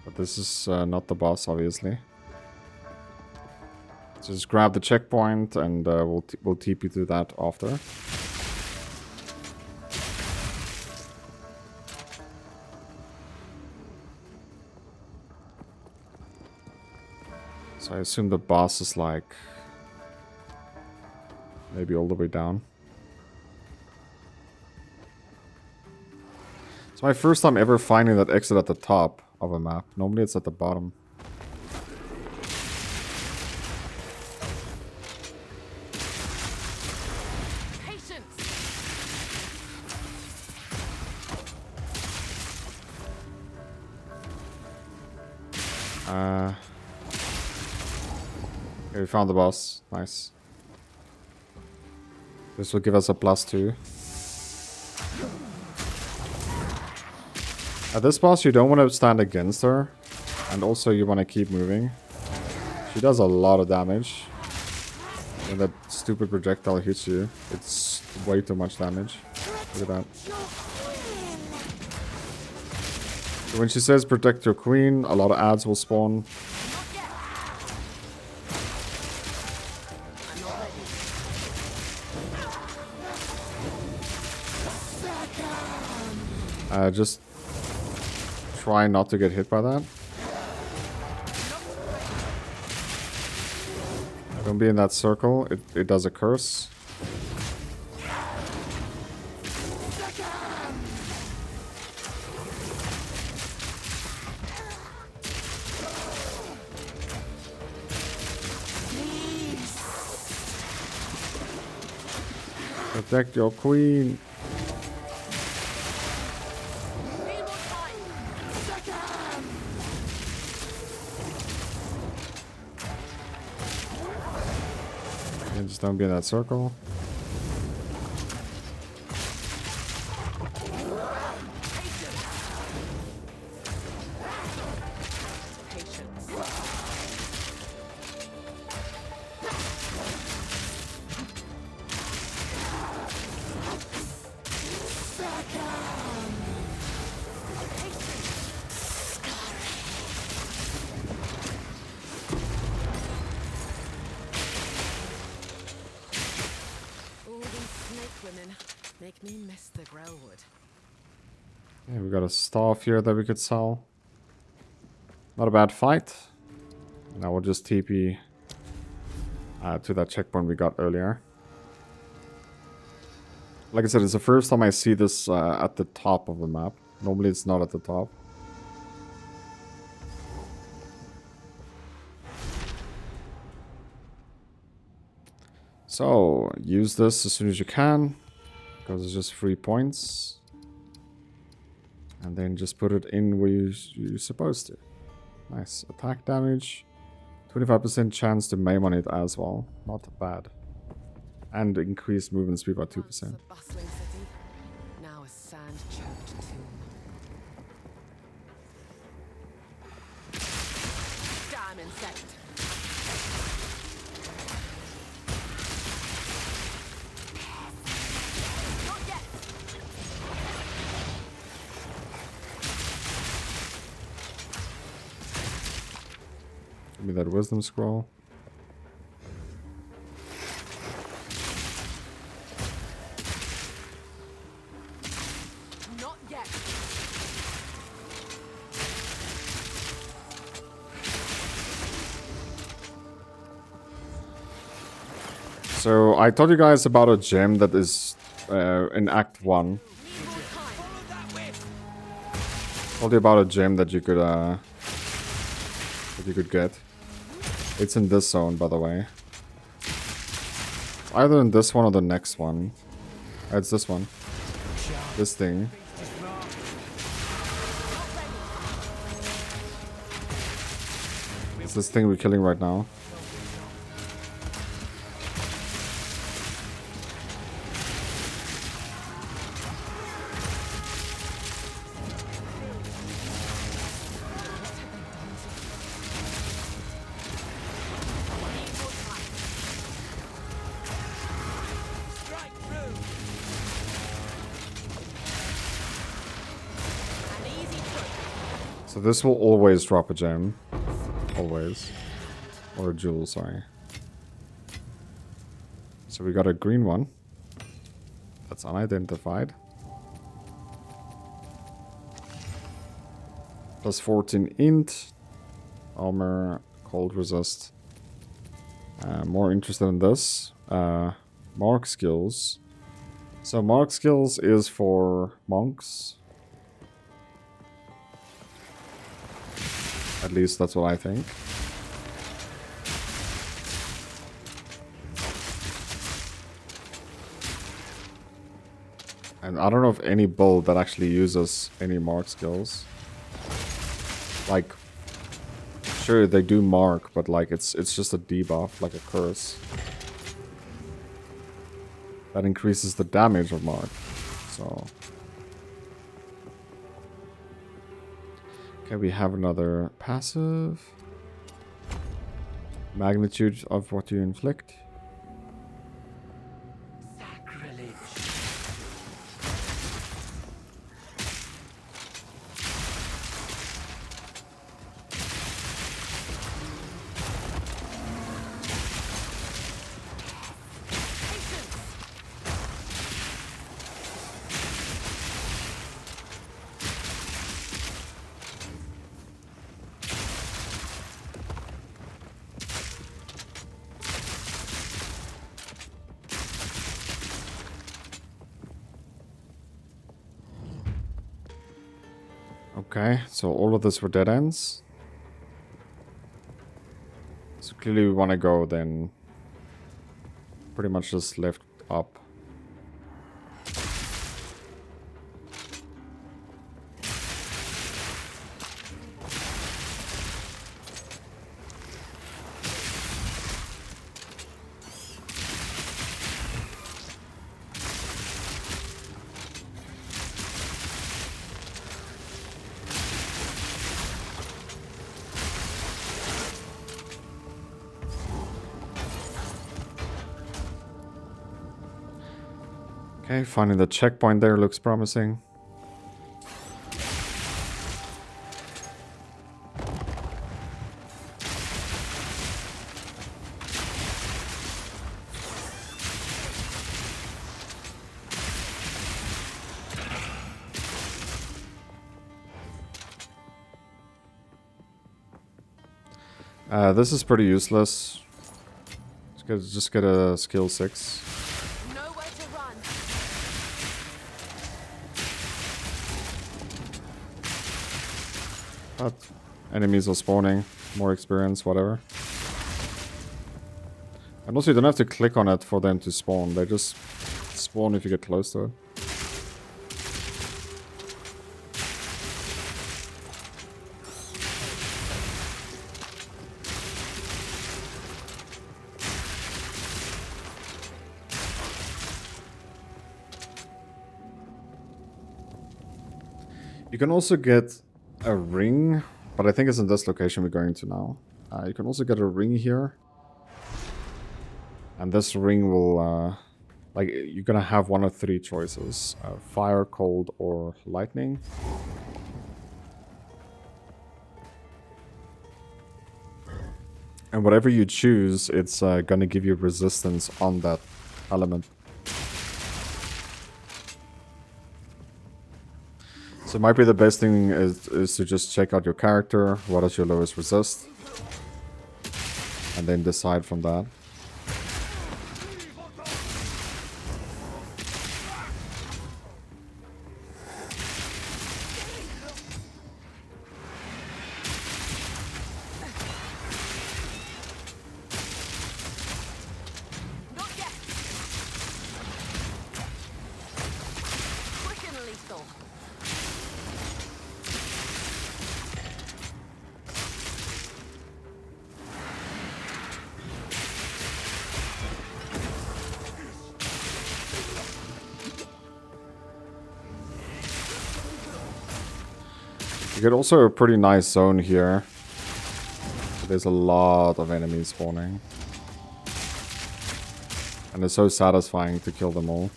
But this is not the boss, obviously. Just grab the checkpoint and we'll TP to that after. So I assume the boss is like maybe all the way down. It's my first time ever finding that exit at the top of a map. Normally it's at the bottom. Patience. Okay, we found the boss. Nice. This will give us a +2. At this boss, you don't want to stand against her. And also, you want to keep moving. She does a lot of damage. When that stupid projectile hits you, it's way too much damage. Look at that. So when she says protect your queen, a lot of ads will spawn. Just try not to get hit by that. Don't be in that circle. It does a curse. Protect your queen. And just don't be in that circle. Make me miss the growwood. Yeah, we got a staff here that we could sell. Not a bad fight. Now we'll just TP to that checkpoint we got earlier. Like I said, it's the first time I see this at the top of the map. Normally it's not at the top. So, use this as soon as you can. Because it's just 3 points. And then just put it in where you're supposed to. Nice. Attack damage. 25% chance to maim on it as well. Not bad. And increased movement speed by 2%. Once a bustling city, now a sand-choked tomb. Damn insect. Not yet. Give me that wisdom scroll. Not yet. So I told you guys about a gem that is in Act 1. Told you about a gem that you could get. It's in this zone, by the way. It's either in this one or the next one. It's this one. This thing. It's this thing we're killing right now. So this will always drop a gem. Always. Or a jewel, sorry. So we got a green one. That's unidentified. Plus 14 int. Armor. Cold resist. More interested in this. Mark skills. So mark skills is for monks. At least that's what I think. And I don't know of any build that actually uses any mark skills. Like, sure they do mark, but like it's just a debuff, like a curse. That increases the damage of mark. So okay, we have another passive. Magnitude of what you inflict. Sacrilege. Okay, so all of this were dead ends. So clearly we want to go then pretty much just lift up. Okay, finding the checkpoint there looks promising. This is pretty useless. Just get a skill 6. Nowhere to run. But enemies are spawning, more experience, whatever. And also you don't have to click on it for them to spawn, they just spawn if you get close to it. You can also get a ring, but I think it's in this location we're going to now. You can also get a ring here. And this ring will, like, you're gonna have one of 3 choices. Fire, cold, or lightning. And whatever you choose, it's gonna give you resistance on that element. So it might be the best thing is to just check out your character, what does your lowest resist, and then decide from that. You get also a pretty nice zone here. But there's a lot of enemies spawning. And it's so satisfying to kill them all.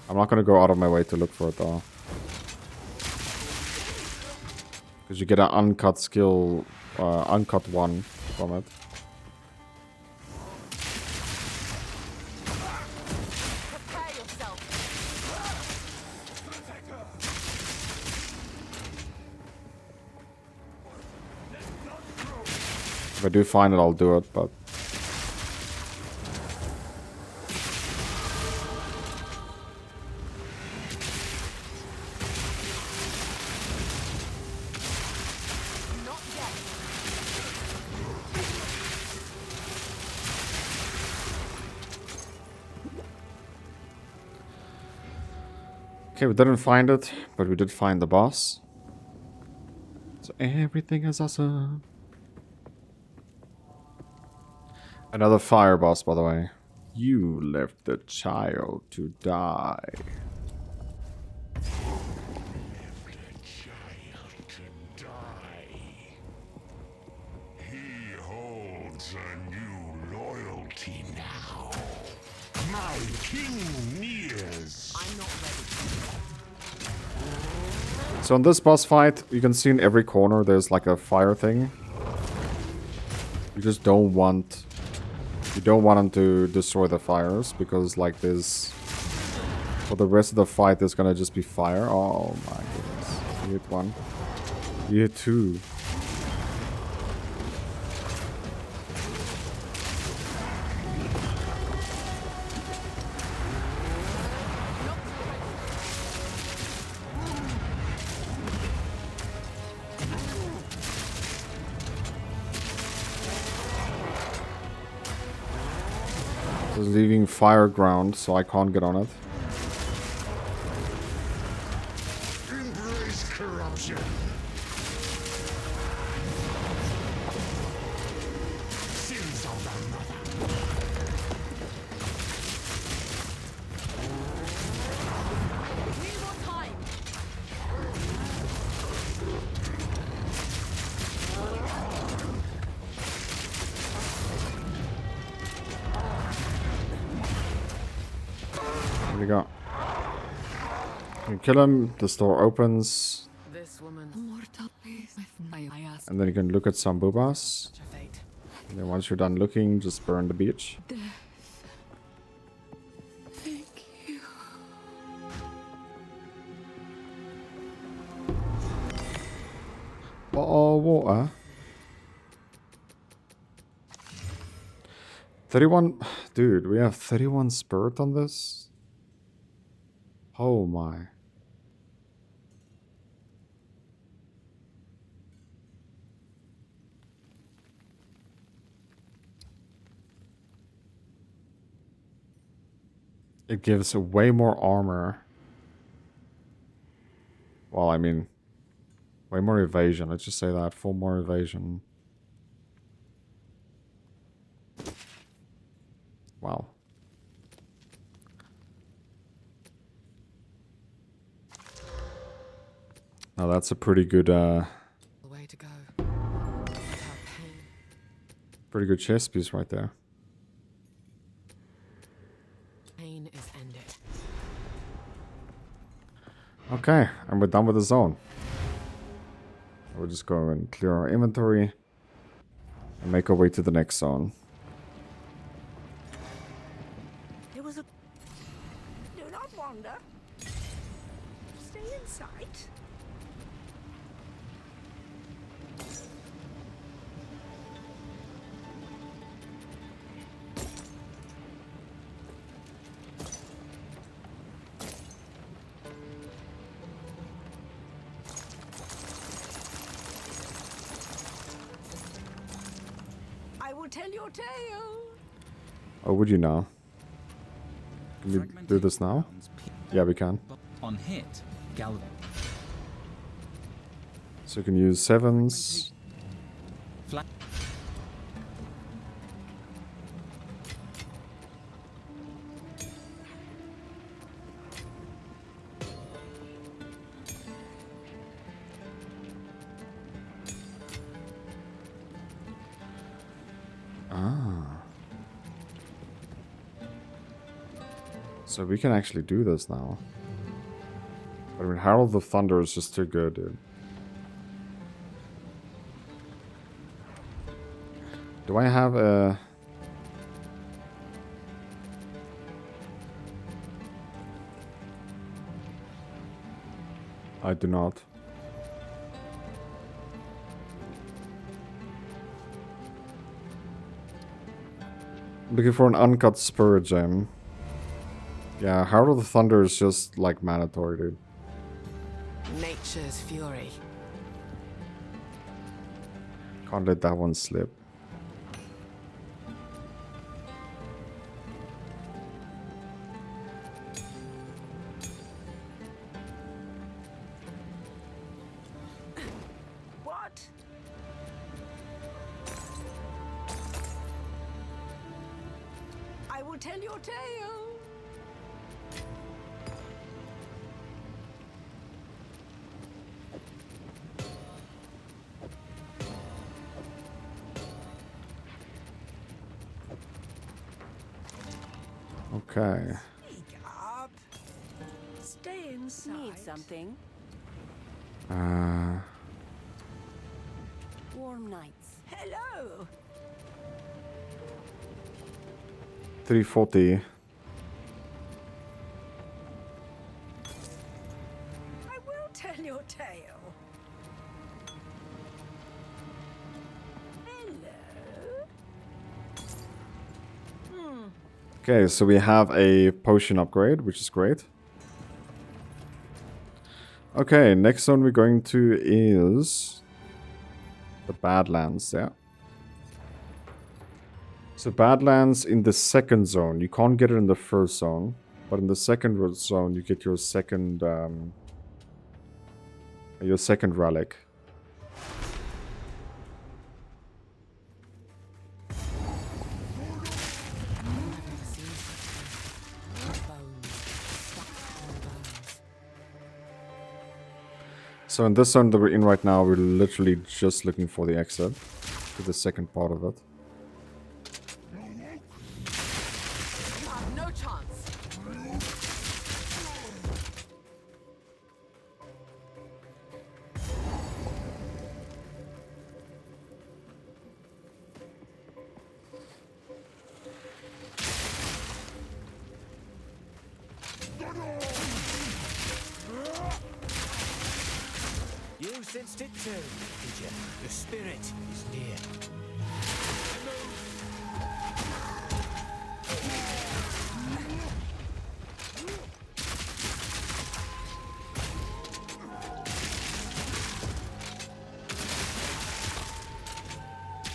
I'm not gonna go out of my way to look for it though. Because you get an uncut skill, uncut one from it. Prepare yourself. If I do find it, I'll do it, but... Not yet. Okay, we didn't find it, but we did find the boss. So everything is awesome. Another fire boss, by the way. You left the child to die. He holds a new loyalty now. My king nears. I'm not ready. So in this boss fight, you can see in every corner there's like a fire thing. You just don't want... You don't want him to destroy the fires, because like this... For the rest of the fight, there's gonna just be fire. Oh my goodness. You hit one. You hit two. It's leaving fire ground, so I can't get on it. Embrace corruption. Sins of the mother. Need more time. Here we go. You kill him, this door opens, This woman, Mortal peace. I ask. and then you can look at some boobas. such a fate. And then once you're done looking, just burn the beach. Thank you. Oh, water. 31... Dude, we have 31 spirit on this? Oh my. It gives way more armor. Well, I mean... Way more evasion, let's just say that. 4 more evasion. Wow. Now that's a pretty good, The way to go. Without pain. pretty good chest piece right there. Pain is ended. Okay, and we're done with the zone. We'll just go and clear our inventory and make our way to the next zone. There was a... Do not wander. Stay in sight. I will tell your tale. Oh, would you now? Can we do this now? Yeah, we can. On hit, Gal. So you can use 7s. Flat. So we can actually do this now. But I mean, Herald of Thunder is just too good, dude. Do I have a... I do not. Looking for an uncut spirit gem. Yeah, Herald of the Thunder is just like mandatory, dude. Nature's fury. Can't let that one slip. What? I will tell your tale. Okay. Speak up. Stay inside. Need something? Warm nights. Hello. 340. I will tell your tale. Hello. Okay, so we have a potion upgrade, which is great. Okay, next zone we're going to is the Badlands, yeah. So Badlands in the second zone. You can't get it in the first zone, but in the second zone you get your second relic. So in this zone that we're in right now, we're literally just looking for the exit to the second part of it. You have no chance. You sensed it too, did you? The spirit is near.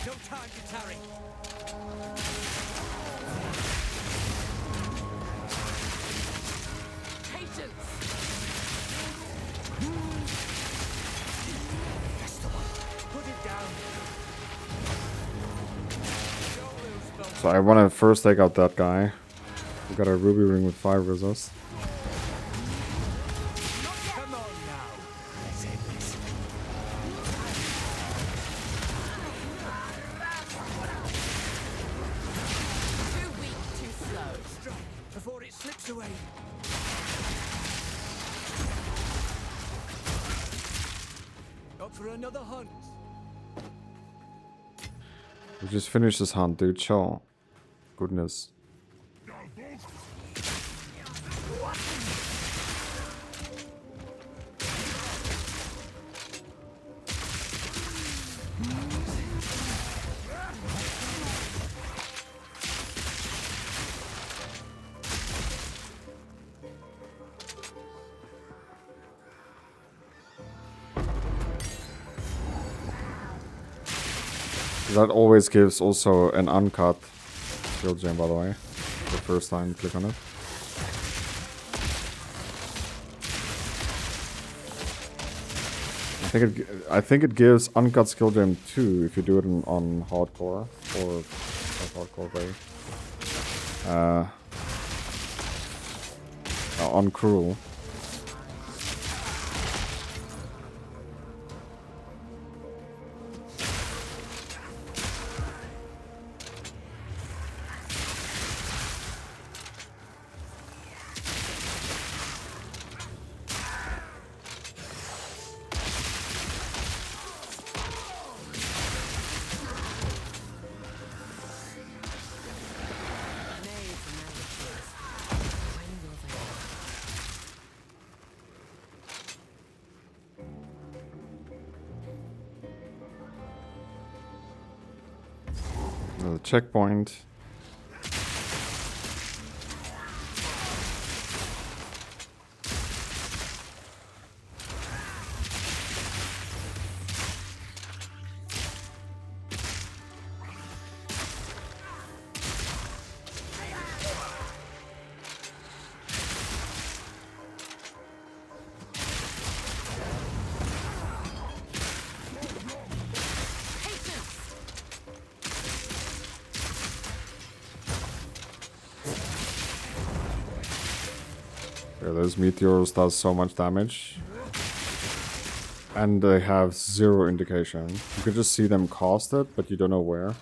No time to tarry. Patience. Put it down. Don't lose focus. So I want to first take out that guy. We got a ruby ring with 5 resist. Come on now. Let's end this. Too weak, too slow. Strike before it slips away. Up for another hunt. We just finished this hunt, dude. Chill. Goodness. That always gives also an uncut skill gem, by the way. The first time you click on it. I think it gives uncut skill gem too if you do it on hardcore or not hardcore way. On cruel. Another checkpoint. Yeah, those meteors does so much damage. And they have zero indication. You can just see them cast it, but you don't know where.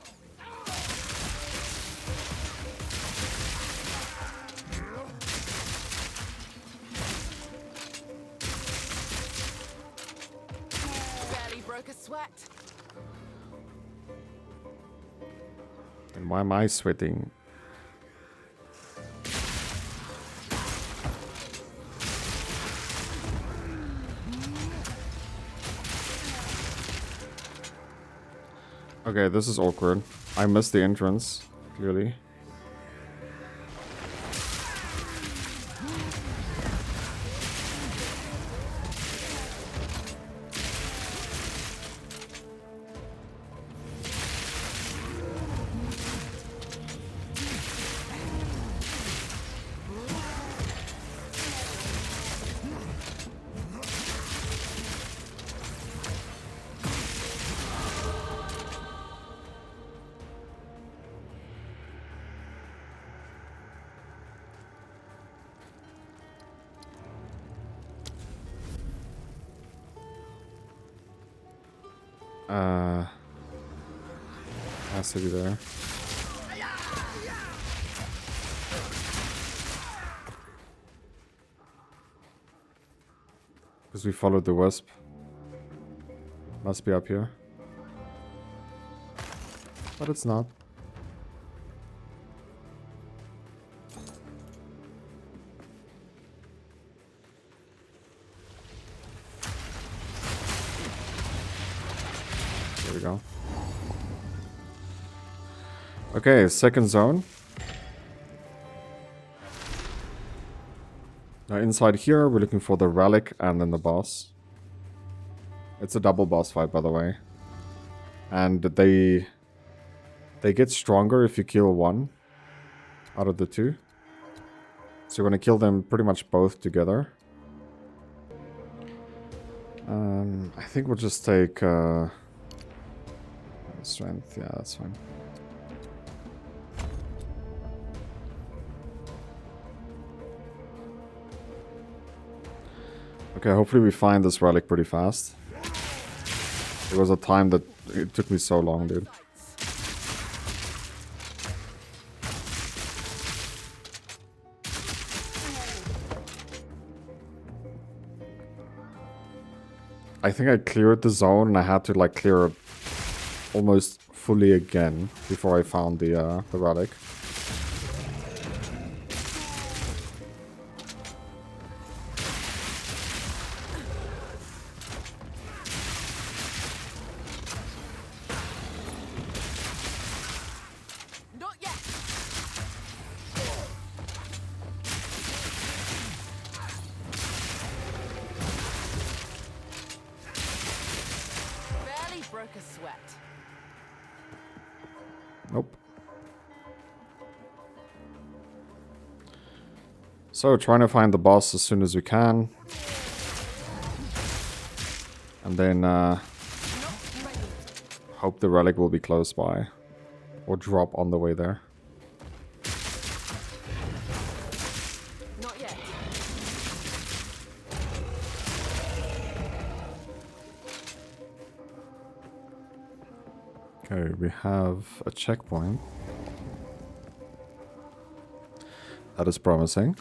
Barely broke a sweat. And why am I sweating? Okay, this is awkward. I missed the entrance, clearly. Has to be there. Because we followed the wisp. Must be up here. But it's not. There we go. Okay, second zone. Now inside here, we're looking for the relic and then the boss. It's a double boss fight, by the way. And they get stronger if you kill one out of the two. So you're gonna kill them pretty much both together. I think we'll just take strength. Yeah, that's fine. Okay, hopefully we find this relic pretty fast. There was a time that it took me so long, dude. I think I cleared the zone and I had to like clear it almost fully again before I found the relic. Not yet. Barely broke a sweat. Nope. So, trying to find the boss as soon as we can. And then, hope the relic will be close by. Or drop on the way there. Not yet. Okay, we have a checkpoint. That is promising.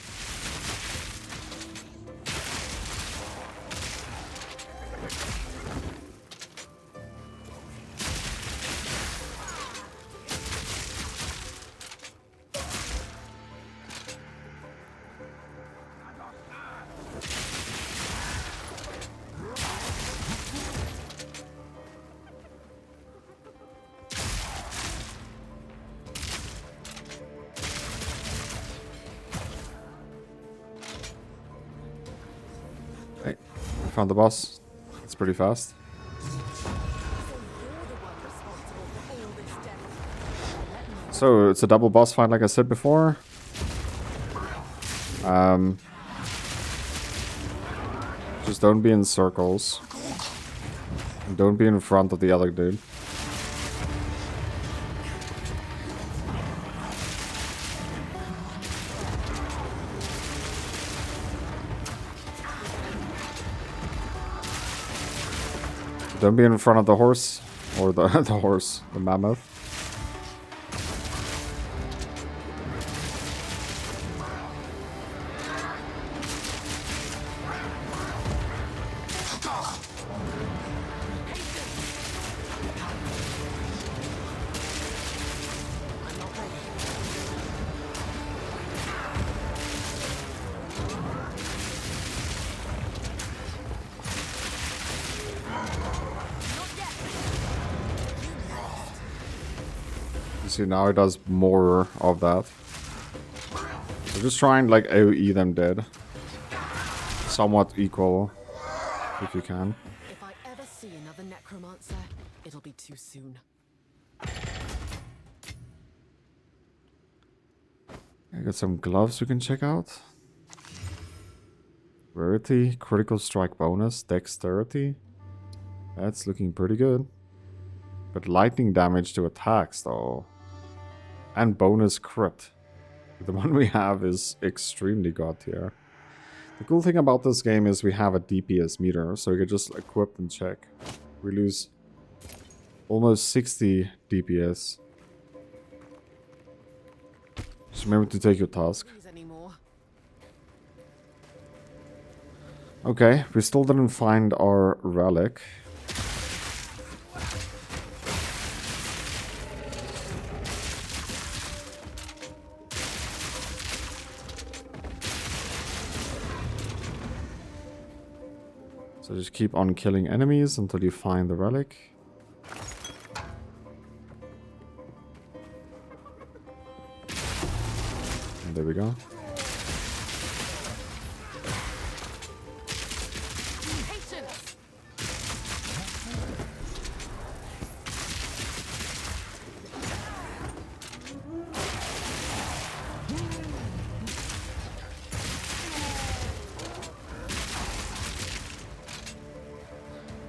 Hey, we found the boss. It's pretty fast. So it's a double boss fight, like I said before. Just don't be in circles. And don't be in front of the other dude. Don't be in front of the horse. Or the horse. The mammoth. See, now it does more of that. So just try and like AoE them dead. Somewhat equal, if you can. If I ever see another necromancer, it'll be too soon. I got some gloves we can check out. Rarity, critical strike bonus, dexterity. That's looking pretty good. But lightning damage to attacks though. And bonus crit. The one we have is extremely god tier. The cool thing about this game is we have a DPS meter, so we can just equip and check. We lose almost 60 DPS. Just remember to take your task. Okay, we still didn't find our relic. So just keep on killing enemies until you find the relic. And there we go.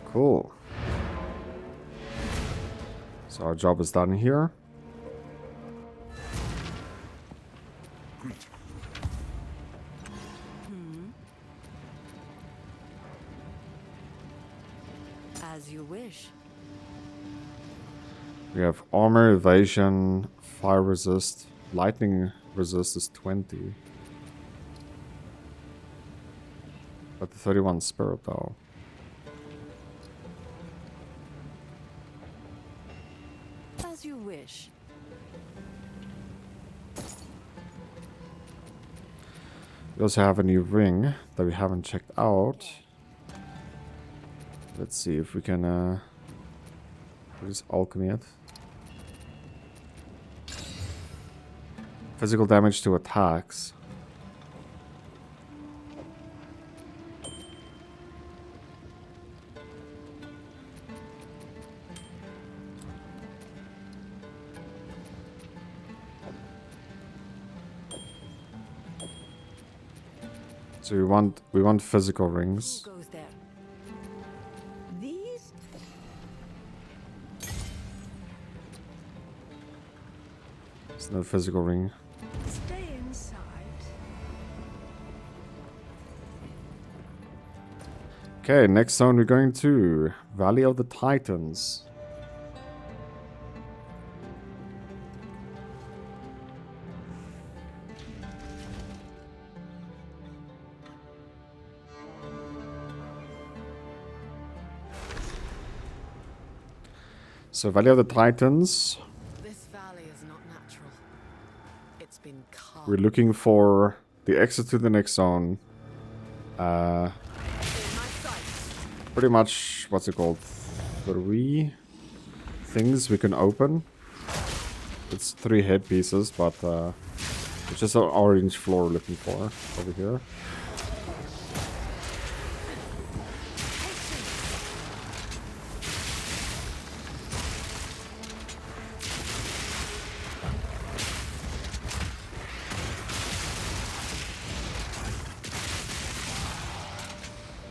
Cool. So our job is done here. As you wish. We have armor, evasion, fire resist, lightning resist is 20. But the 31 spirit though. As you wish. We also have a new ring that we haven't checked out. Let's see if we can just alchemy it. Physical damage to attacks. So we want physical rings. Who goes there? These? It's no physical ring. Stay inside. Okay, next zone we're going to Valley of the Titans. So Valley of the Titans, This valley is not natural. It's been carved. we're looking for the exit to the next zone. Pretty much, what's it called? 3 things we can open. It's 3 headpieces, but it's just an orange floor we're looking for over here.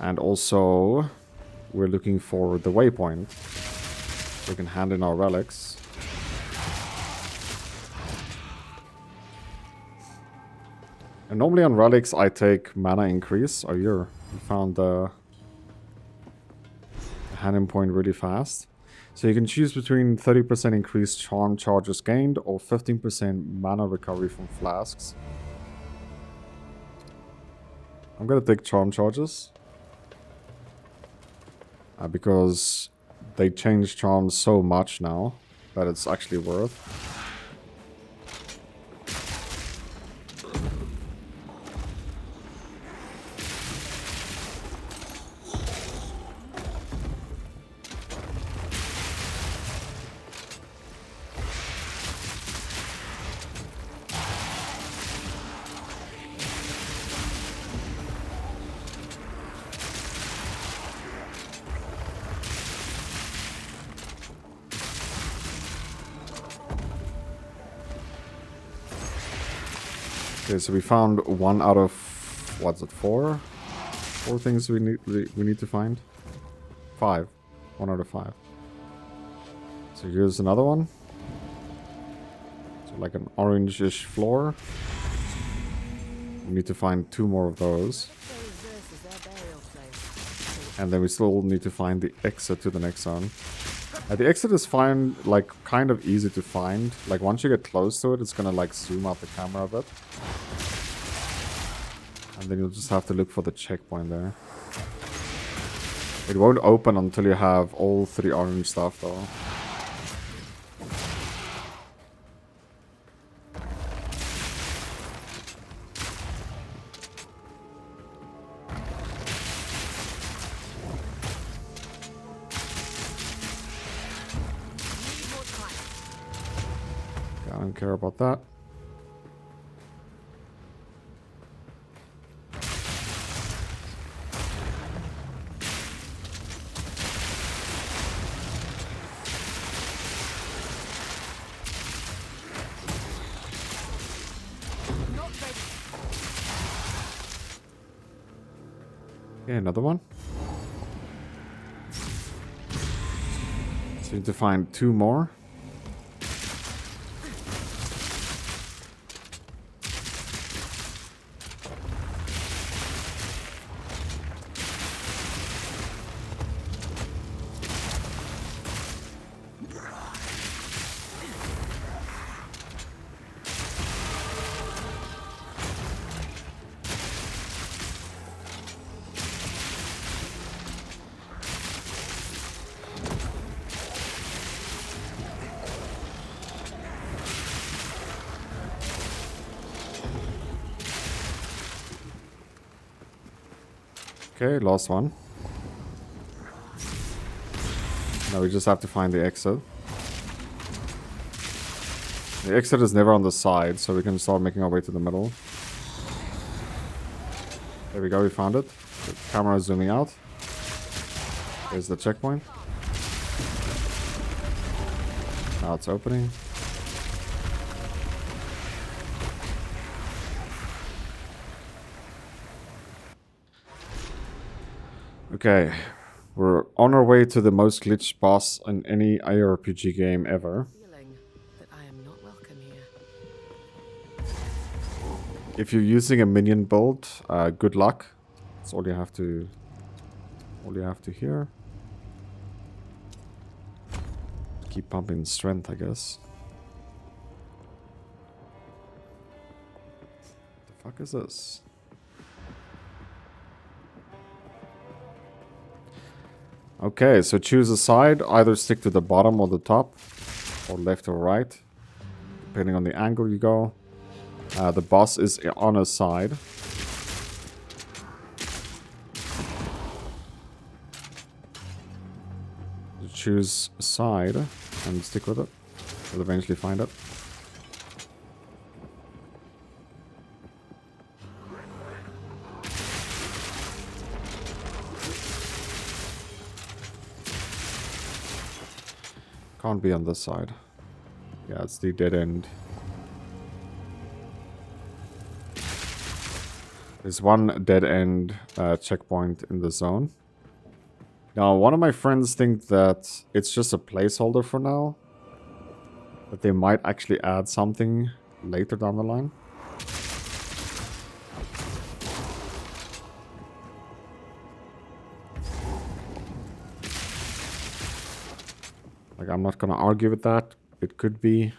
And also, we're looking for the waypoint. So we can hand in our relics. And normally on relics, I take mana increase. Oh, you found the hand-in point really fast. So you can choose between 30% increased charm charges gained or 15% mana recovery from flasks. I'm gonna take charm charges. Because they change charms so much now that it's actually worth. Okay, so we found 1 out of, what's it, 4? 4 things we need to find? 5. 1 out of 5. So here's another one. So like an orange-ish floor. We need to find 2 more of those. And then we still need to find the exit to the next zone. The exit is fine, like kind of easy to find. Like once you get close to it, it's gonna like zoom out the camera a bit. And then you'll just have to look for the checkpoint there. It won't open until you have all 3 orange stuff though. I don't care about that. Okay, another one. So you need to find 2 more. Okay, last one. Now we just have to find the exit. The exit is never on the side, so we can start making our way to the middle. There we go, we found it. The camera is zooming out. There's the checkpoint. Now it's opening. Okay, we're on our way to the most glitched boss in any ARPG game ever. Feeling that I am not welcome here. If you're using a minion build, good luck. That's all you have to hear. Keep pumping strength, I guess. What the fuck is this? Okay, so choose a side. Either stick to the bottom or the top, or left or right, depending on the angle you go. The boss is on a side. Choose a side and stick with it. You'll eventually find it. Can't be on this side. Yeah, it's the dead end. There's one dead end checkpoint in the zone. Now, one of my friends think that it's just a placeholder for now. That they might actually add something later down the line. Like, I'm not gonna argue with that. It could be.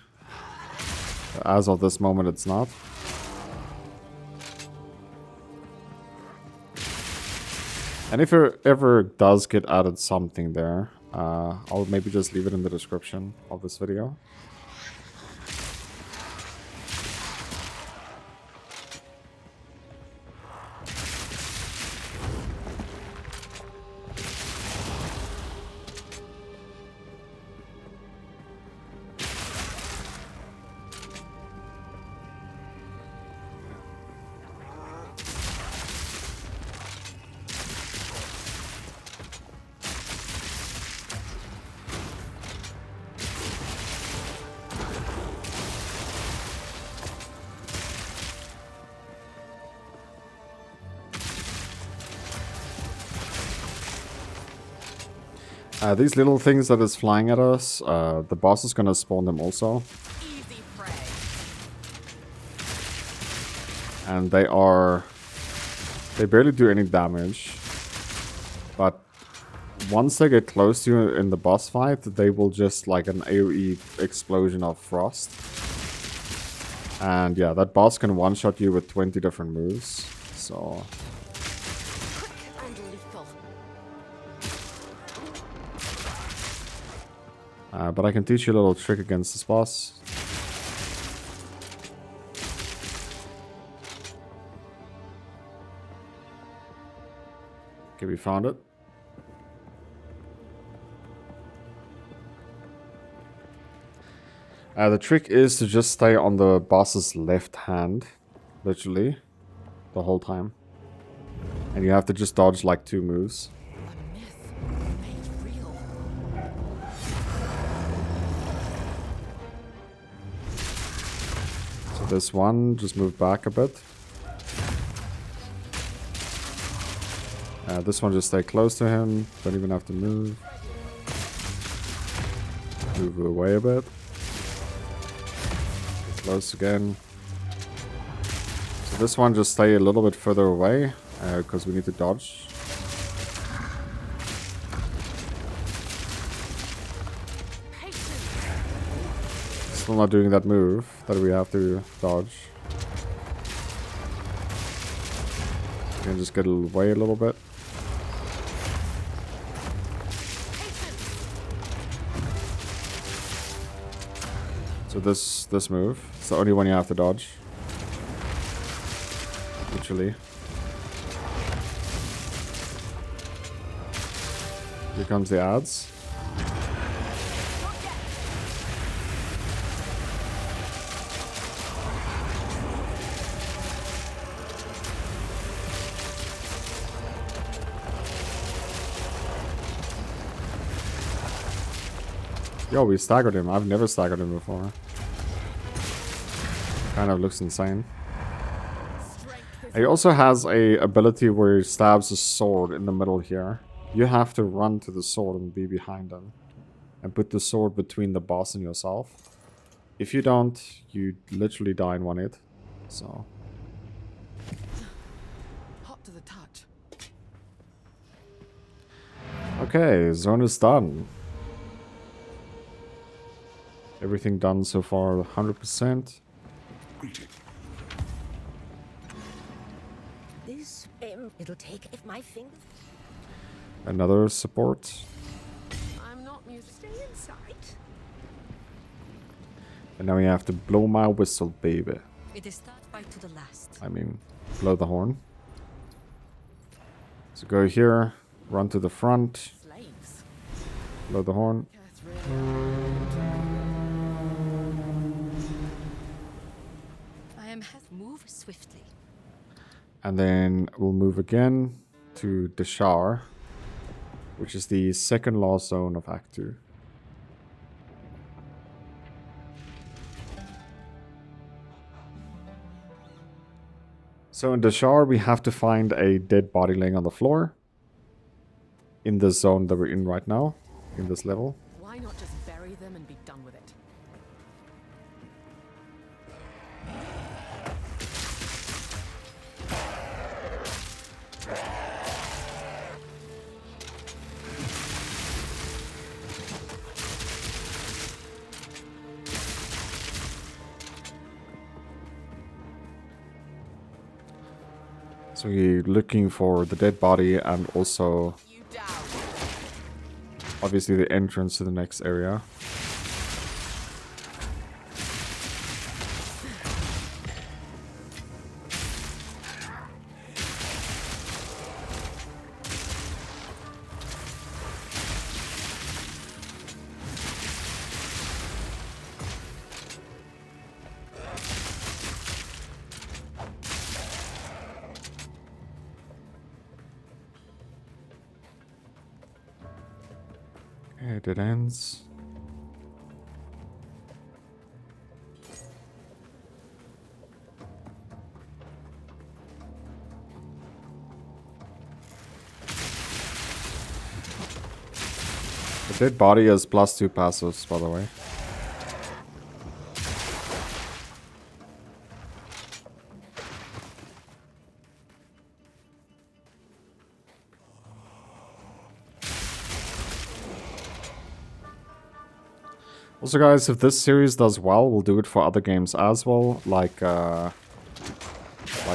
As of this moment, it's not. And if it ever does get added something there, I'll maybe just leave it in the description of this video. These little things that is flying at us, the boss is gonna spawn them also. Easy prey. And they barely do any damage. But once they get close to you in the boss fight, they will just like an AoE explosion of frost. And yeah, that boss can one-shot you with 20 different moves. So... Quick and lethal. but I can teach you a little trick against this boss. Okay, we found it. The trick is to just stay on the boss's left hand, literally, the whole time. And you have to just dodge like 2 moves. A myth made real. So this one, just move back a bit. This one, just stay close to him. Don't even have to move. Move away a bit. Get close again. So this one, just stay a little bit further away, because we need to dodge. Still not doing that move that we have to dodge. You can just get away a little bit. So this move, it's the only one you have to dodge. Literally. Here comes the ads. Yo, we staggered him. I've never staggered him before. Kind of looks insane. He also has a ability where he stabs his sword in the middle here. You have to run to the sword and be behind him. And put the sword between the boss and yourself. If you don't, you literally die in 1 hit. So... Hot to the touch. okay, zone is done. Everything done so far, 100%. Greeting. This it'll take if my finger. Another support. I'm not music. Stay in sight. And now we have to blow my whistle, baby. It is that fight to the last. I mean, blow the horn. So go here, run to the front, Slaves. blow the horn. I am move swiftly. And then we'll move again to Deshar, which is the second lost zone of Act 2. So in the shower, we have to find a dead body laying on the floor. In the zone that we're in right now. In this level. Why not just bury them and be done with it? So we're looking for the dead body and also You down. obviously the entrance to the next area. Okay, dead ends. The dead body has +2 passives, by the way. Also guys, if this series does well, we'll do it for other games as well, like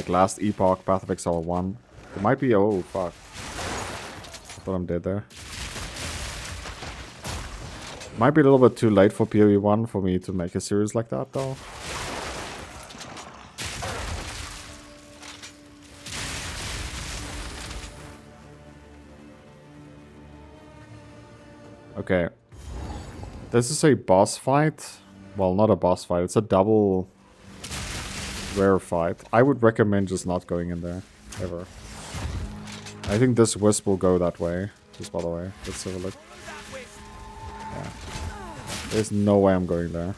Last Epoch, Path of Exile 1. It might be, oh fuck. I thought I'm dead there. Might be a little bit too late for PoE1 for me to make a series like that though. Okay. This is a boss fight. Well, not a boss fight. It's a double rare fight. I would recommend just not going in there. Ever. I think this wisp will go that way. Just by the way. Let's have a look. Yeah. There's no way I'm going there.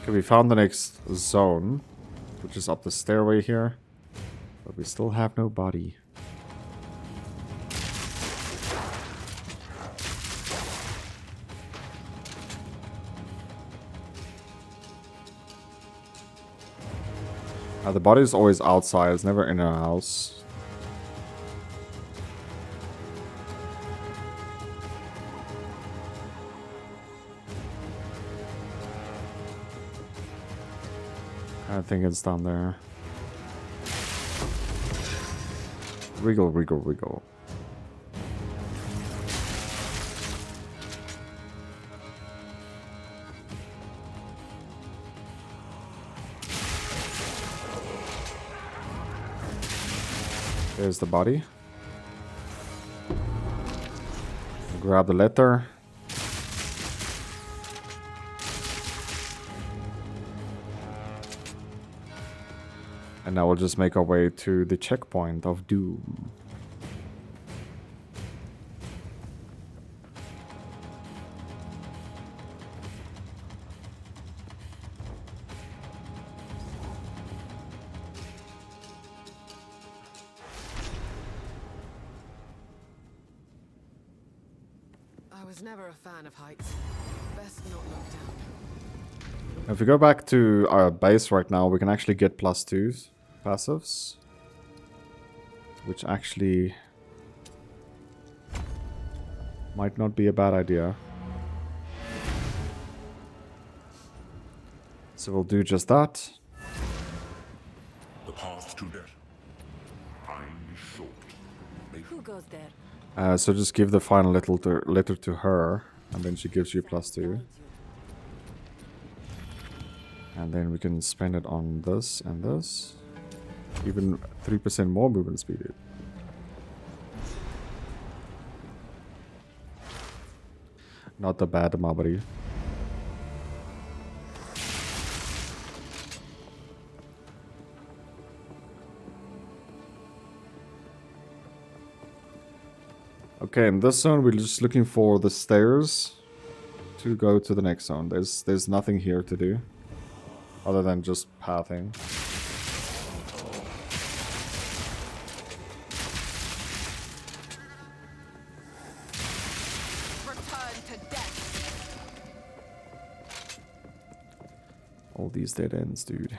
Okay, we found the next zone, which is up the stairway here, but we still have no body. The body is always outside, it's never in a house. I think it's down there. Wriggle, wriggle, wriggle. There's the body. Grab the letter. And now we'll just make our way to the checkpoint of doom. I was never a fan of heights. Best not look down. If we go back to our base right now, we can actually get +2 passives. Which actually might not be a bad idea. So we'll do just that. The path to death. Time is short. Who goes there? So just give the final letter to her. And then she gives you +2. And then we can spend it on this and this. Even 3% more movement speed. Dude. Not the bad, my buddy. Okay, in this zone we're just looking for the stairs to go to the next zone. There's nothing here to do other than just pathing. All these dead ends, dude.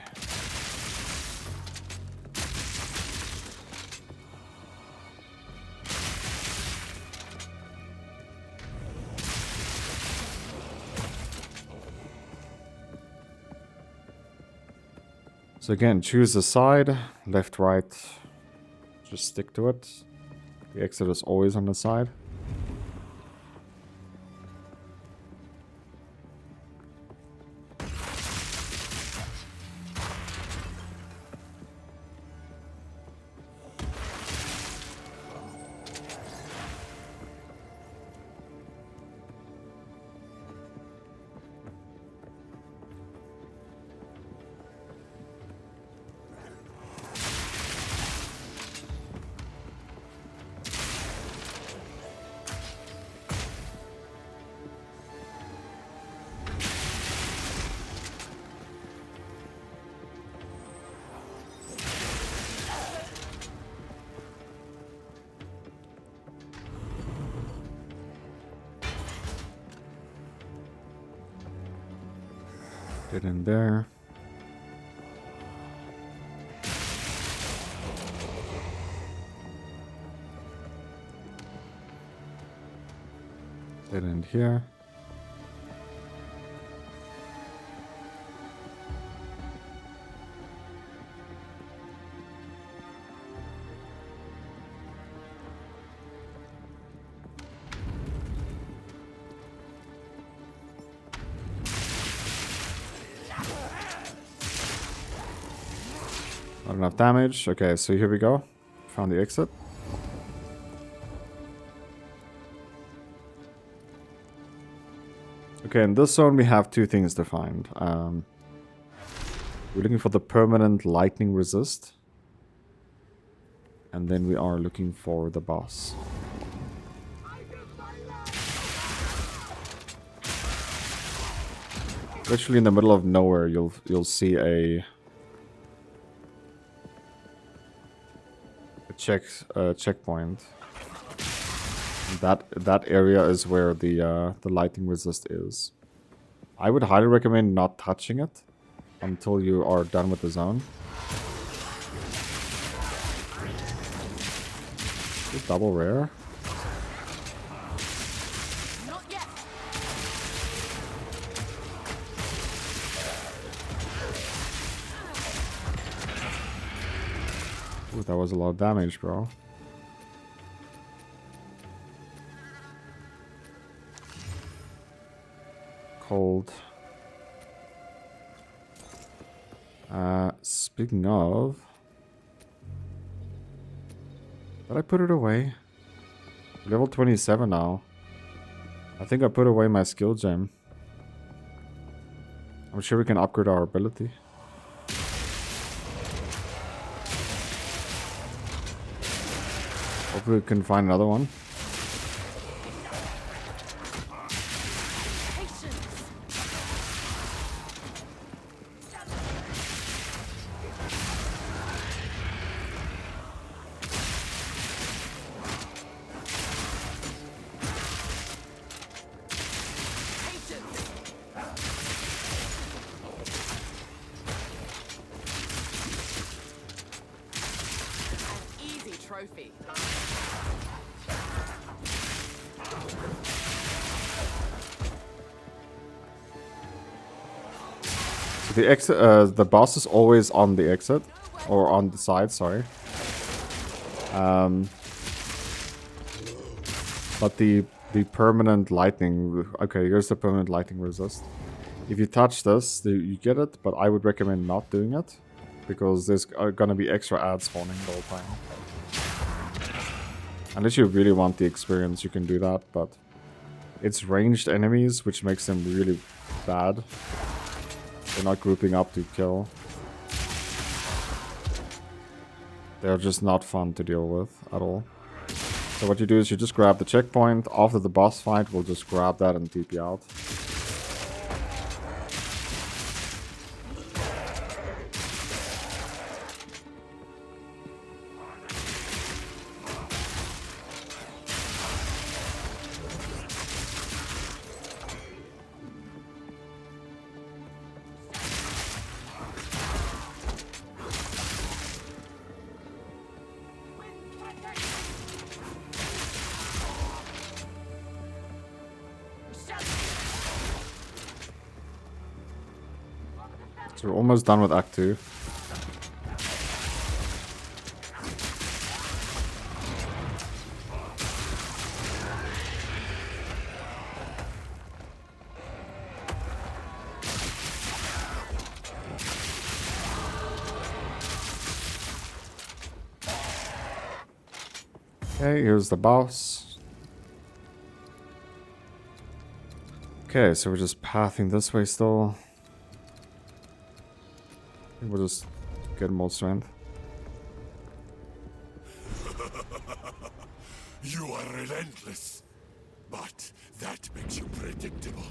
So again, choose a side, left, right, just stick to it. The exit is always on the side. Get in there. Get in here. Not enough damage. Okay, so here we go. Found the exit. Okay, in this zone we have two things to find. We're looking for the permanent lightning resist. And then we are looking for the boss. Literally in the middle of nowhere you'll see a checkpoint. That area is where the lightning resist is. I would highly recommend not touching it until you are done with the zone. Is it double rare? Not yet. Ooh, that was a lot of damage, bro. Cold. Speaking of... Did I put it away? Level 27 now. I think I put away my skill gem. I'm sure we can upgrade our ability. Hopefully we can find another one. Trophy. So the exit, the boss is always on the exit, or on the side. Sorry. But the the permanent lightning. Okay, here's the permanent lightning resist. If you touch this, you get it, but I would recommend not doing it because there's gonna be extra ads spawning the whole time. Unless you really want the experience, you can do that, but it's ranged enemies, which makes them really bad. They're not grouping up to kill. They're just not fun to deal with at all. So what you do is you just grab the checkpoint. After the boss fight, we'll just grab that and TP out. So we're almost done with Act 2. Okay, here's the boss. Okay, so we're just pathing this way still. We'll just get more strength. You are relentless, but that makes you predictable.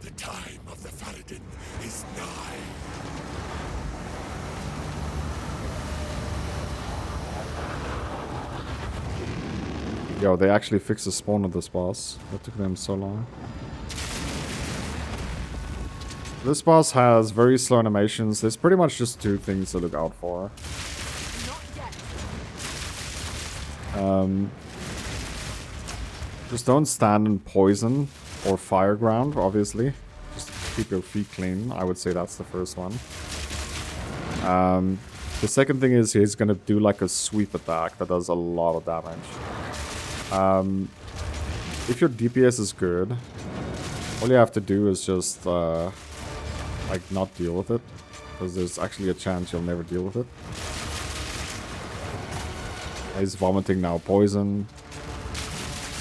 The time of the Faradin is nigh. Yo, they actually fixed the spawn of this boss. That took them so long. This boss has very slow animations. There's pretty much just two things to look out for. Just don't stand in poison or fire ground, obviously. Just keep your feet clean. I would say that's the first one. The second thing is he's gonna do like a sweep attack that does a lot of damage. If your DPS is good, all you have to do is just like not deal with it, because there's actually a chance you'll never deal with it. He's vomiting now poison,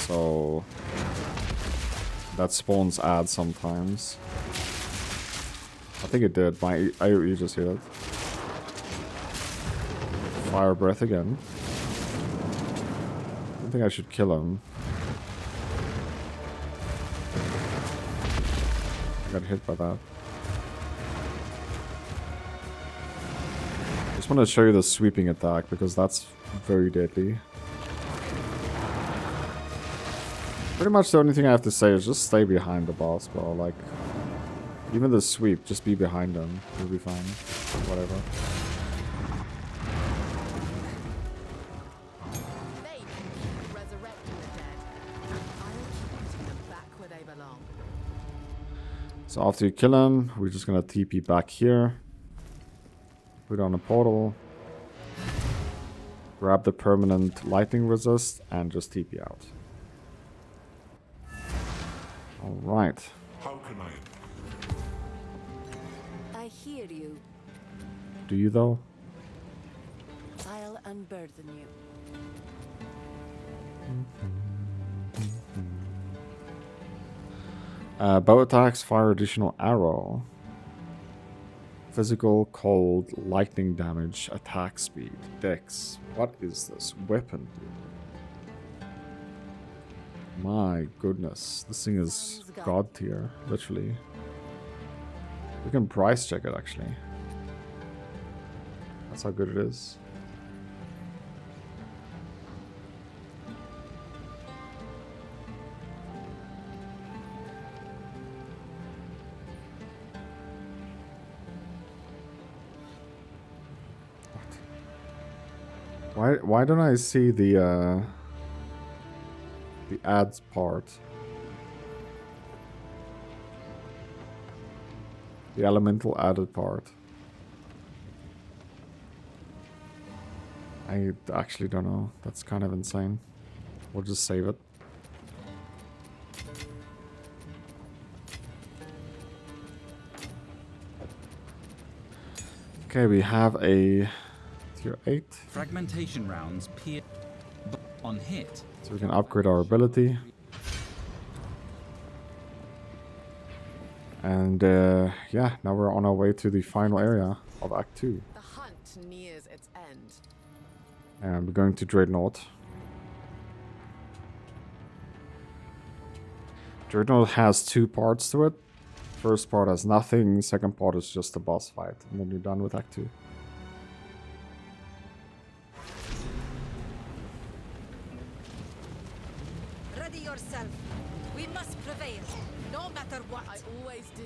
so that spawns ads sometimes. I think it did. My you just hear it. Fire breath again. I don't think I should kill him. I got hit by that. Just want to show you the sweeping attack because that's very deadly. Pretty much the only thing I have to say is just stay behind the boss, bro. Like, even the sweep, just be behind him. You'll be fine. Whatever. They can keep resurrecting the dead. I'll keep putting them back where they belong. So after you kill him, we're just gonna TP back here. Put on a portal. Grab the permanent lightning resist and just TP out. Alright. How can I? I hear you. Do you though? I'll unburden you. Bow attacks fire additional arrow. Physical, cold, lightning damage, attack speed, dex. What is this weapon? My goodness, this thing is god tier, literally. We can price check it actually. That's how good it is. Why don't I see the ads part? The elemental added part. I actually don't know. That's kind of insane. We'll just save it. Okay, we have a tier 8. Fragmentation rounds on hit. So we can upgrade our ability. And yeah, now we're on our way to the final area of Act 2. The hunt nears its end. And we're going to Dreadnought. Dreadnought has 2 parts to it. First part has nothing, second part is just a boss fight, and then you're done with Act 2. Ready yourself. We must prevail, no matter what. I always do.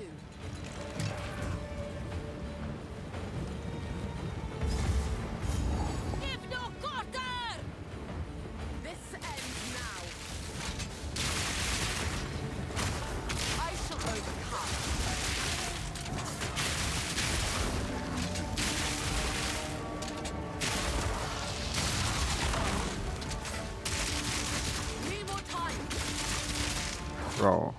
Give no quarter! This ends now. I shall overcome. Need more time. Bro.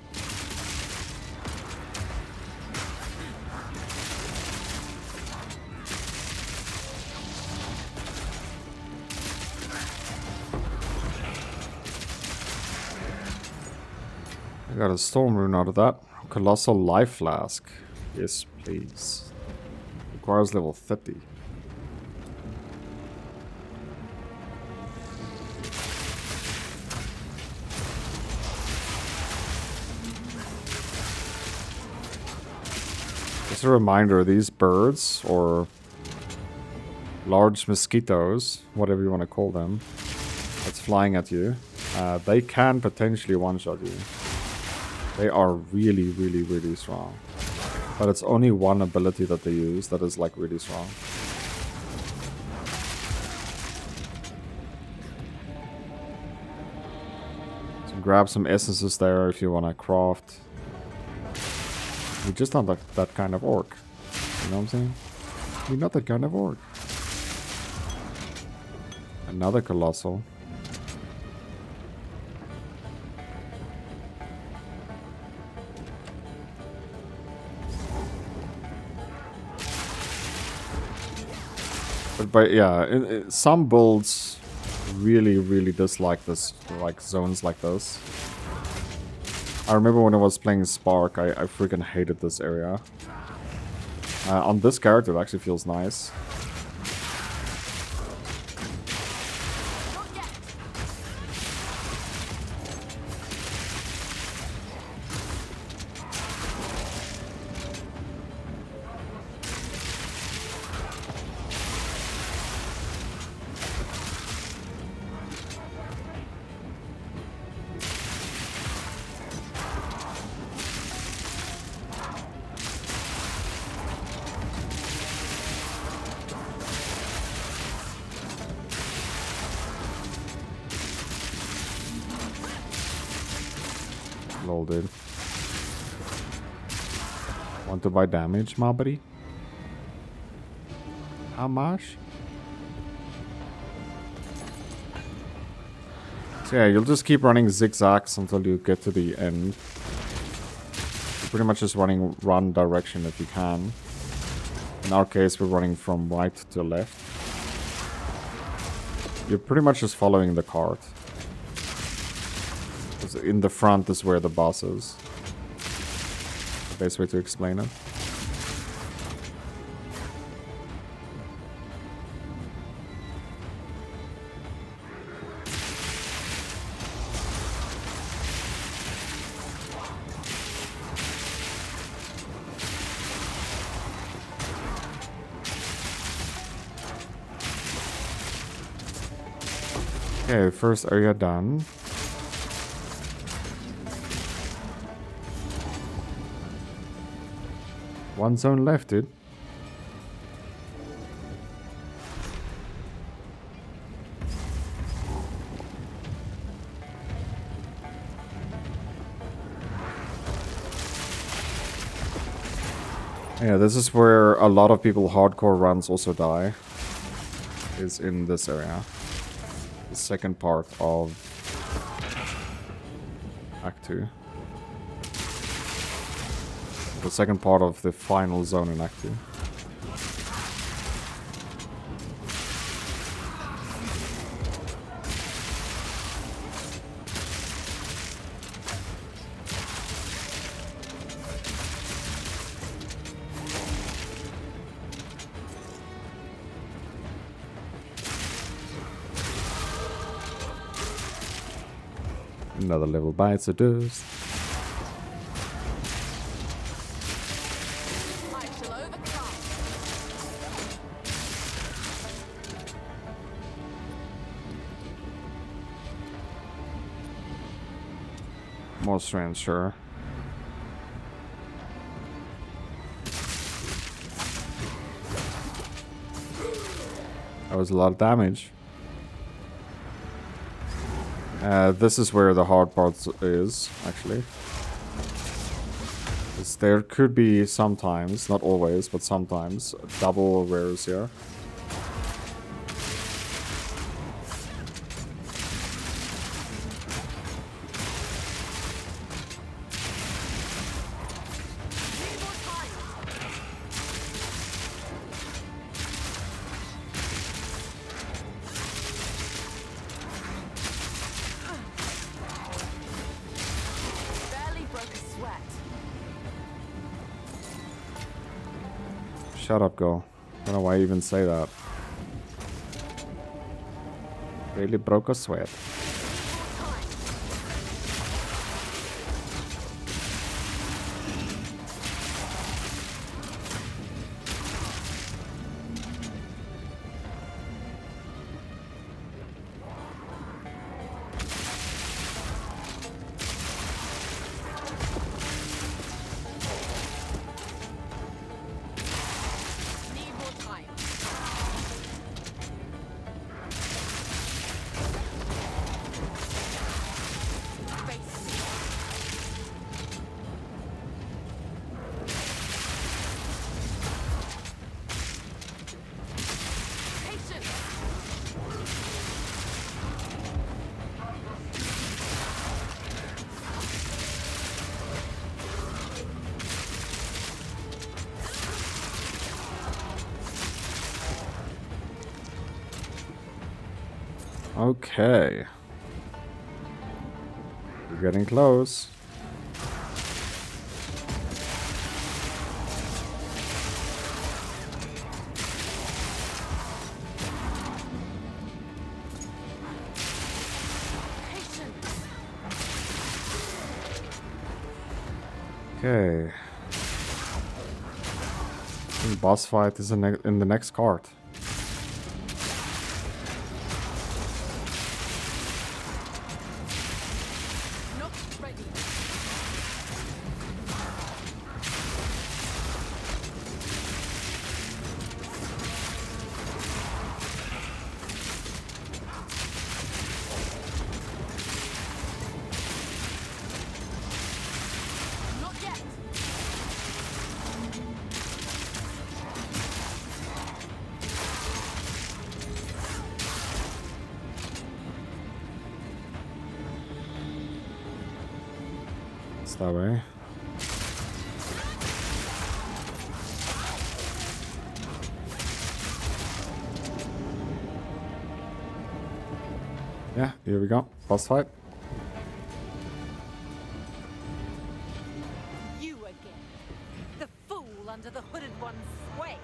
I got a storm rune out of that. Colossal life flask. Yes, please. Requires level 30. Just a reminder, these birds, or large mosquitoes, whatever you want to call them, that's flying at you, they can potentially one-shot you. They are really, really, really strong. But it's only one ability that they use that is like really strong. So grab some essences there if you want to craft. You're just not that kind of orc. You know what I'm saying? You're not that kind of orc. Another colossal. But yeah, some builds really, really dislike this, like zones like this. I remember when I was playing Spark, I freaking hated this area. On this character, it actually feels nice. Lol, dude. Want to buy damage, my buddy? How much? So yeah, you'll just keep running zigzags until you get to the end. You're pretty much just run direction if you can. In our case, we're running from right to left. You're pretty much just following the cart. In the front is where the boss is. The best way to explain it. Okay, first area done. One zone left, dude. Yeah, this is where a lot of people hardcore runs also die. Is in this area. The second part of Act 2. The second part of the final zone in Act 2. Another level bites the dust. I shall overcome. More strength, sure. That was a lot of damage. This is where the hard part is, actually. There could be sometimes, not always, but sometimes, double rares here. Barely broke a sweat. Shut up, girl. I don't know why you even say that. Really broke a sweat. Need more time. Face me. Patience. Okay. We're getting close. Patience. Okay. I think boss fight is in the next card. Not ready. Not yet. It's that way. Yeah, here we go. Boss fight. You again. The fool under the hooded one's sway.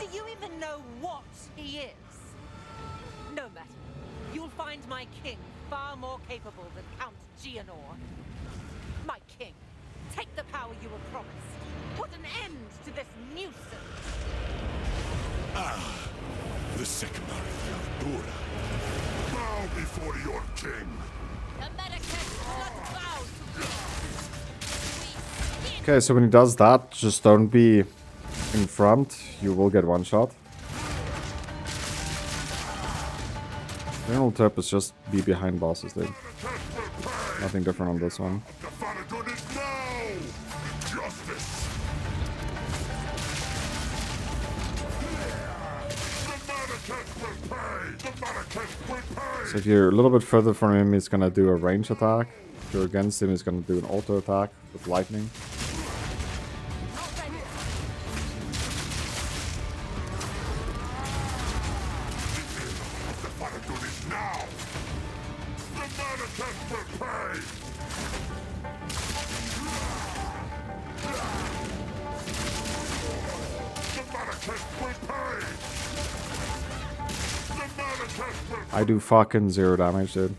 Do you even know what he is? No matter. You'll find my king far more capable than Count Gianor. My king, take the power you were promised. Put an end to this nuisance. The Sycamore of Dura. Bow before your king. Americans must bow to me. Okay, so when he does that, just don't be in front. You will get one shot. General tip is just be behind bosses, dude. Nothing different on this one. The Faradun is now! Justice! The Manaketh will pay! The Manaketh will pay! So if you're a little bit further from him, he's gonna do a range attack. If you're against him, he's gonna do an auto attack with lightning. Not ready. The Faradun is now! The Manaketh will pay! The Manaketh will pay! The Manaketh will I do fucking 0 damage, dude.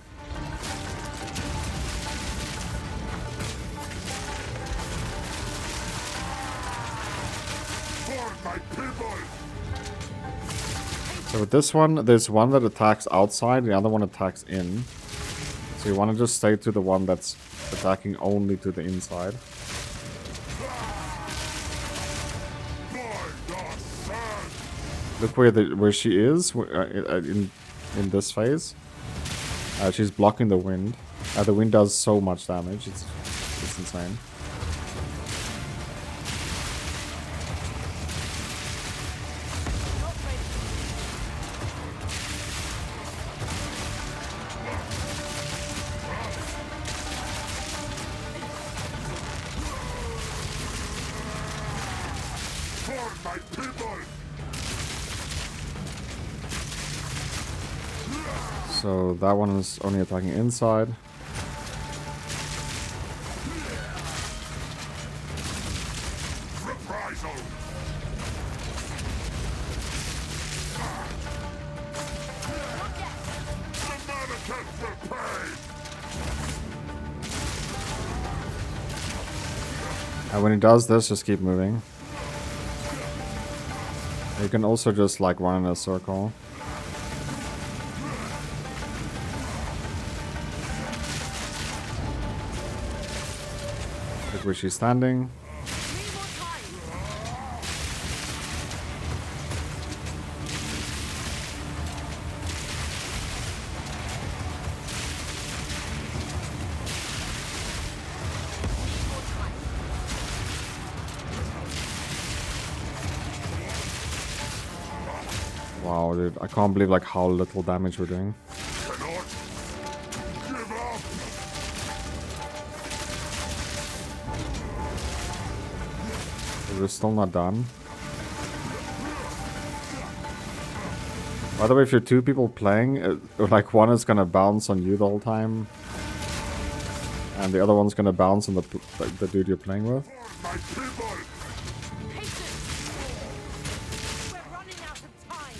So with this one, there's one that attacks outside, the other one attacks in. So you want to just stay to the one that's attacking only to the inside. Look where she is in this phase. She's blocking the wind. The wind does so much damage. It's insane. For my people! So that one is only attacking inside. Reprisal! The mannequins will pay! And when he does this, just keep moving. You can also just like run in a circle. Look where she's standing. Wow, dude, I can't believe like how little damage we're doing. Cannot give up! We're still not done. By the way, if you're two people playing, like one is gonna bounce on you the whole time, and the other one's gonna bounce on the dude you're playing with. My people! We're running out of time.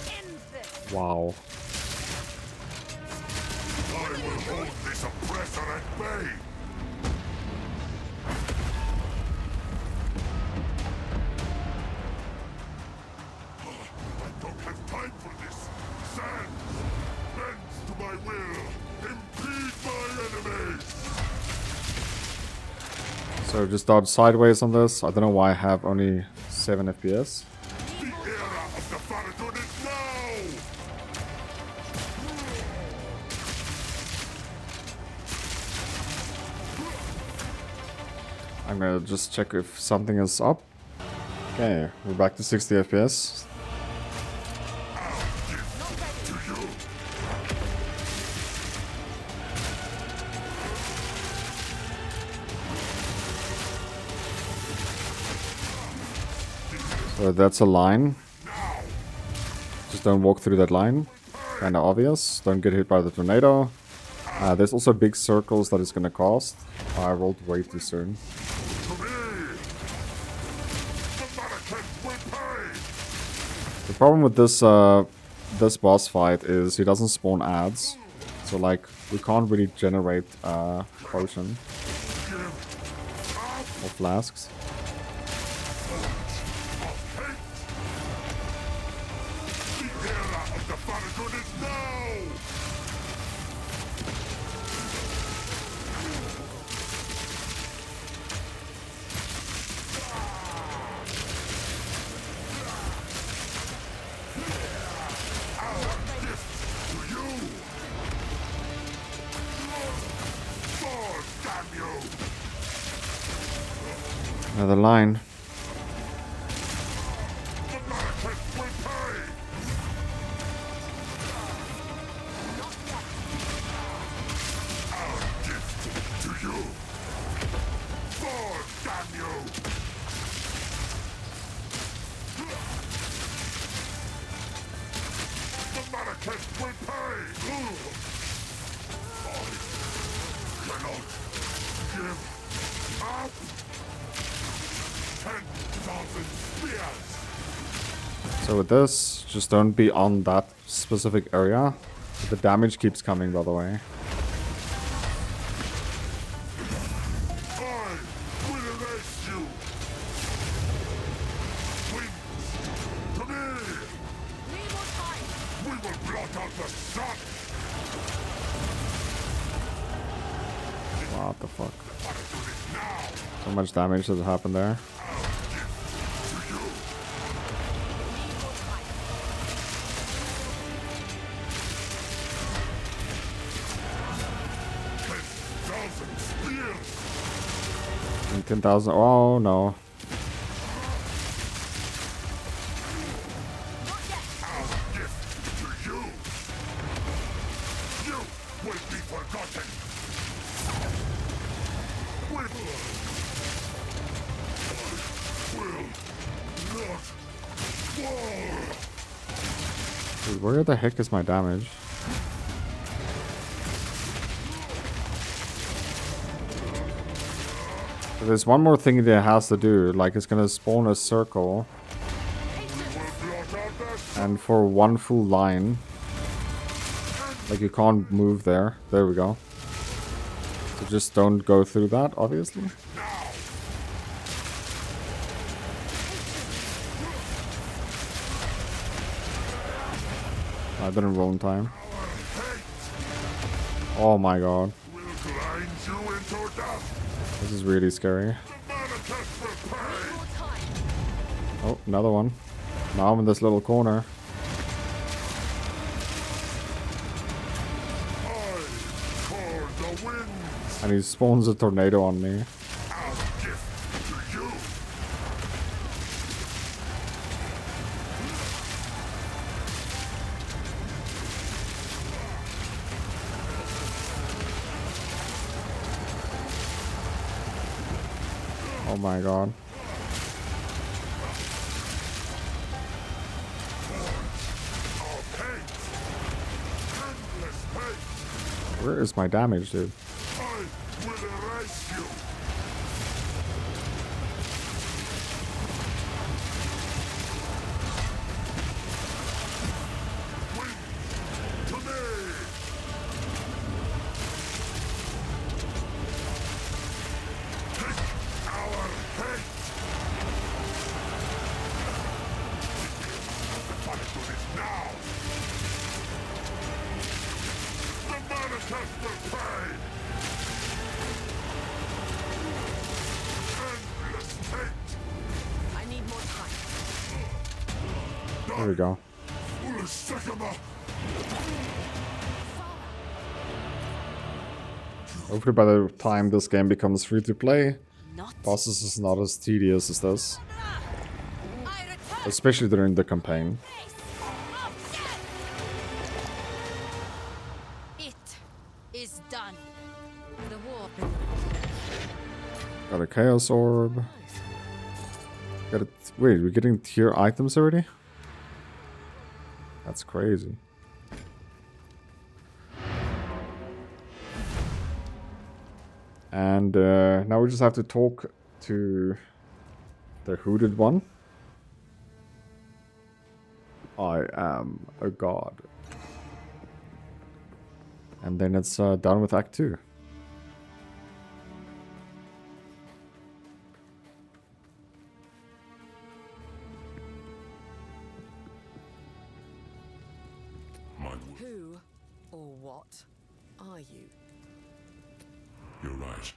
End this. Wow. I will hold this oppressor at bay! I don't have time for this! Sand bends to my will! Impede my enemies! So just dodge sideways on this. I don't know why I have only 7 FPS. The era of the Faradun is now! I'm gonna just check if something is up. Okay, we're back to 60 FPS. So that's a line. Just don't walk through that line. Kinda obvious. Don't get hit by the tornado. There's also big circles that it's gonna cost. I rolled way too soon. To me! The mannequins will pay! The problem with this boss fight is he doesn't spawn ads. So like we can't really generate potion or flasks. The era of the Faradun is now! Our gift to you! God damn you! Another line. The mannequins will pay! Our gift to you! God damn you! The mannequins will pay! I cannot give up! 10,000 spears! So with this, just don't be on that specific area. The damage keeps coming, by the way. I will erase you! Wings to me! Need more time. out the sun! What the fuck? So much damage has happened there. And 10,000. Oh no. Dude, where the heck is my damage? There's one more thing that it has to do, like it's gonna spawn a circle. And for one full line, like you can't move there. There we go. So just don't go through that, obviously. I didn't roll in time. Oh my god. This is really scary. Oh, another one. Now I'm in this little corner. And he spawns a tornado on me. Oh my god. Where is my damage, dude? There we go. Hopefully by the time this game becomes free to play, bosses is not as tedious as this. Especially during the campaign. It is done. The war. Got a Chaos Orb. Got it. Wait, we're getting tier items already? That's crazy. And now we just have to talk to the hooded one. I am a god. And then it's done with Act 2. Who or what are you? You're right.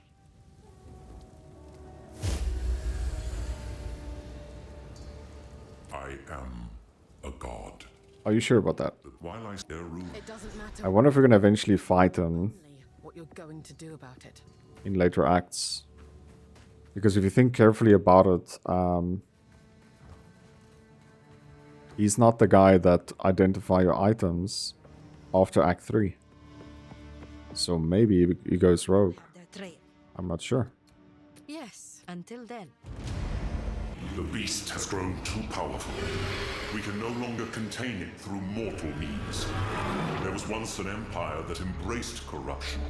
I am a god. Are you sure about that? But while I still rule, It doesn't matter I wonder if we're gonna eventually fight him only what you're going to do about it. in later acts. Because if you think carefully about it, he's not the guy that identify your items after Act 3. So maybe he goes rogue. I'm not sure. Yes, until then. the beast has grown too powerful. We can no longer contain it through mortal means. There was once an empire that embraced corruption.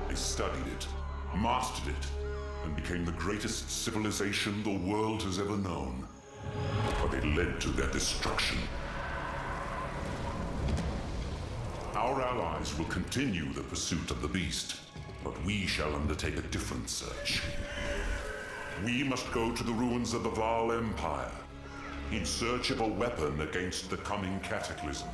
They studied it, mastered it, and became the greatest civilization the world has ever known. But it led to their destruction. Our allies will continue the pursuit of the beast, but we shall undertake a different search. We must go to the ruins of the Vaal Empire, in search of a weapon against the coming cataclysm.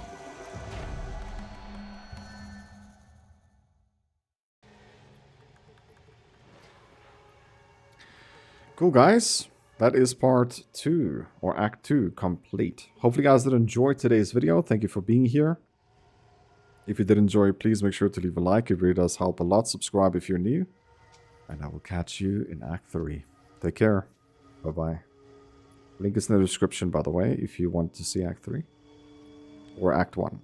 Cool, guys. That is part 2, or Act 2, complete. Hopefully you guys did enjoy today's video. Thank you for being here. If you did enjoy, please make sure to leave a like. It really does help a lot. Subscribe if you're new. And I will catch you in Act 3. Take care. Bye-bye. Link is in the description, by the way, if you want to see Act 3. Or Act 1.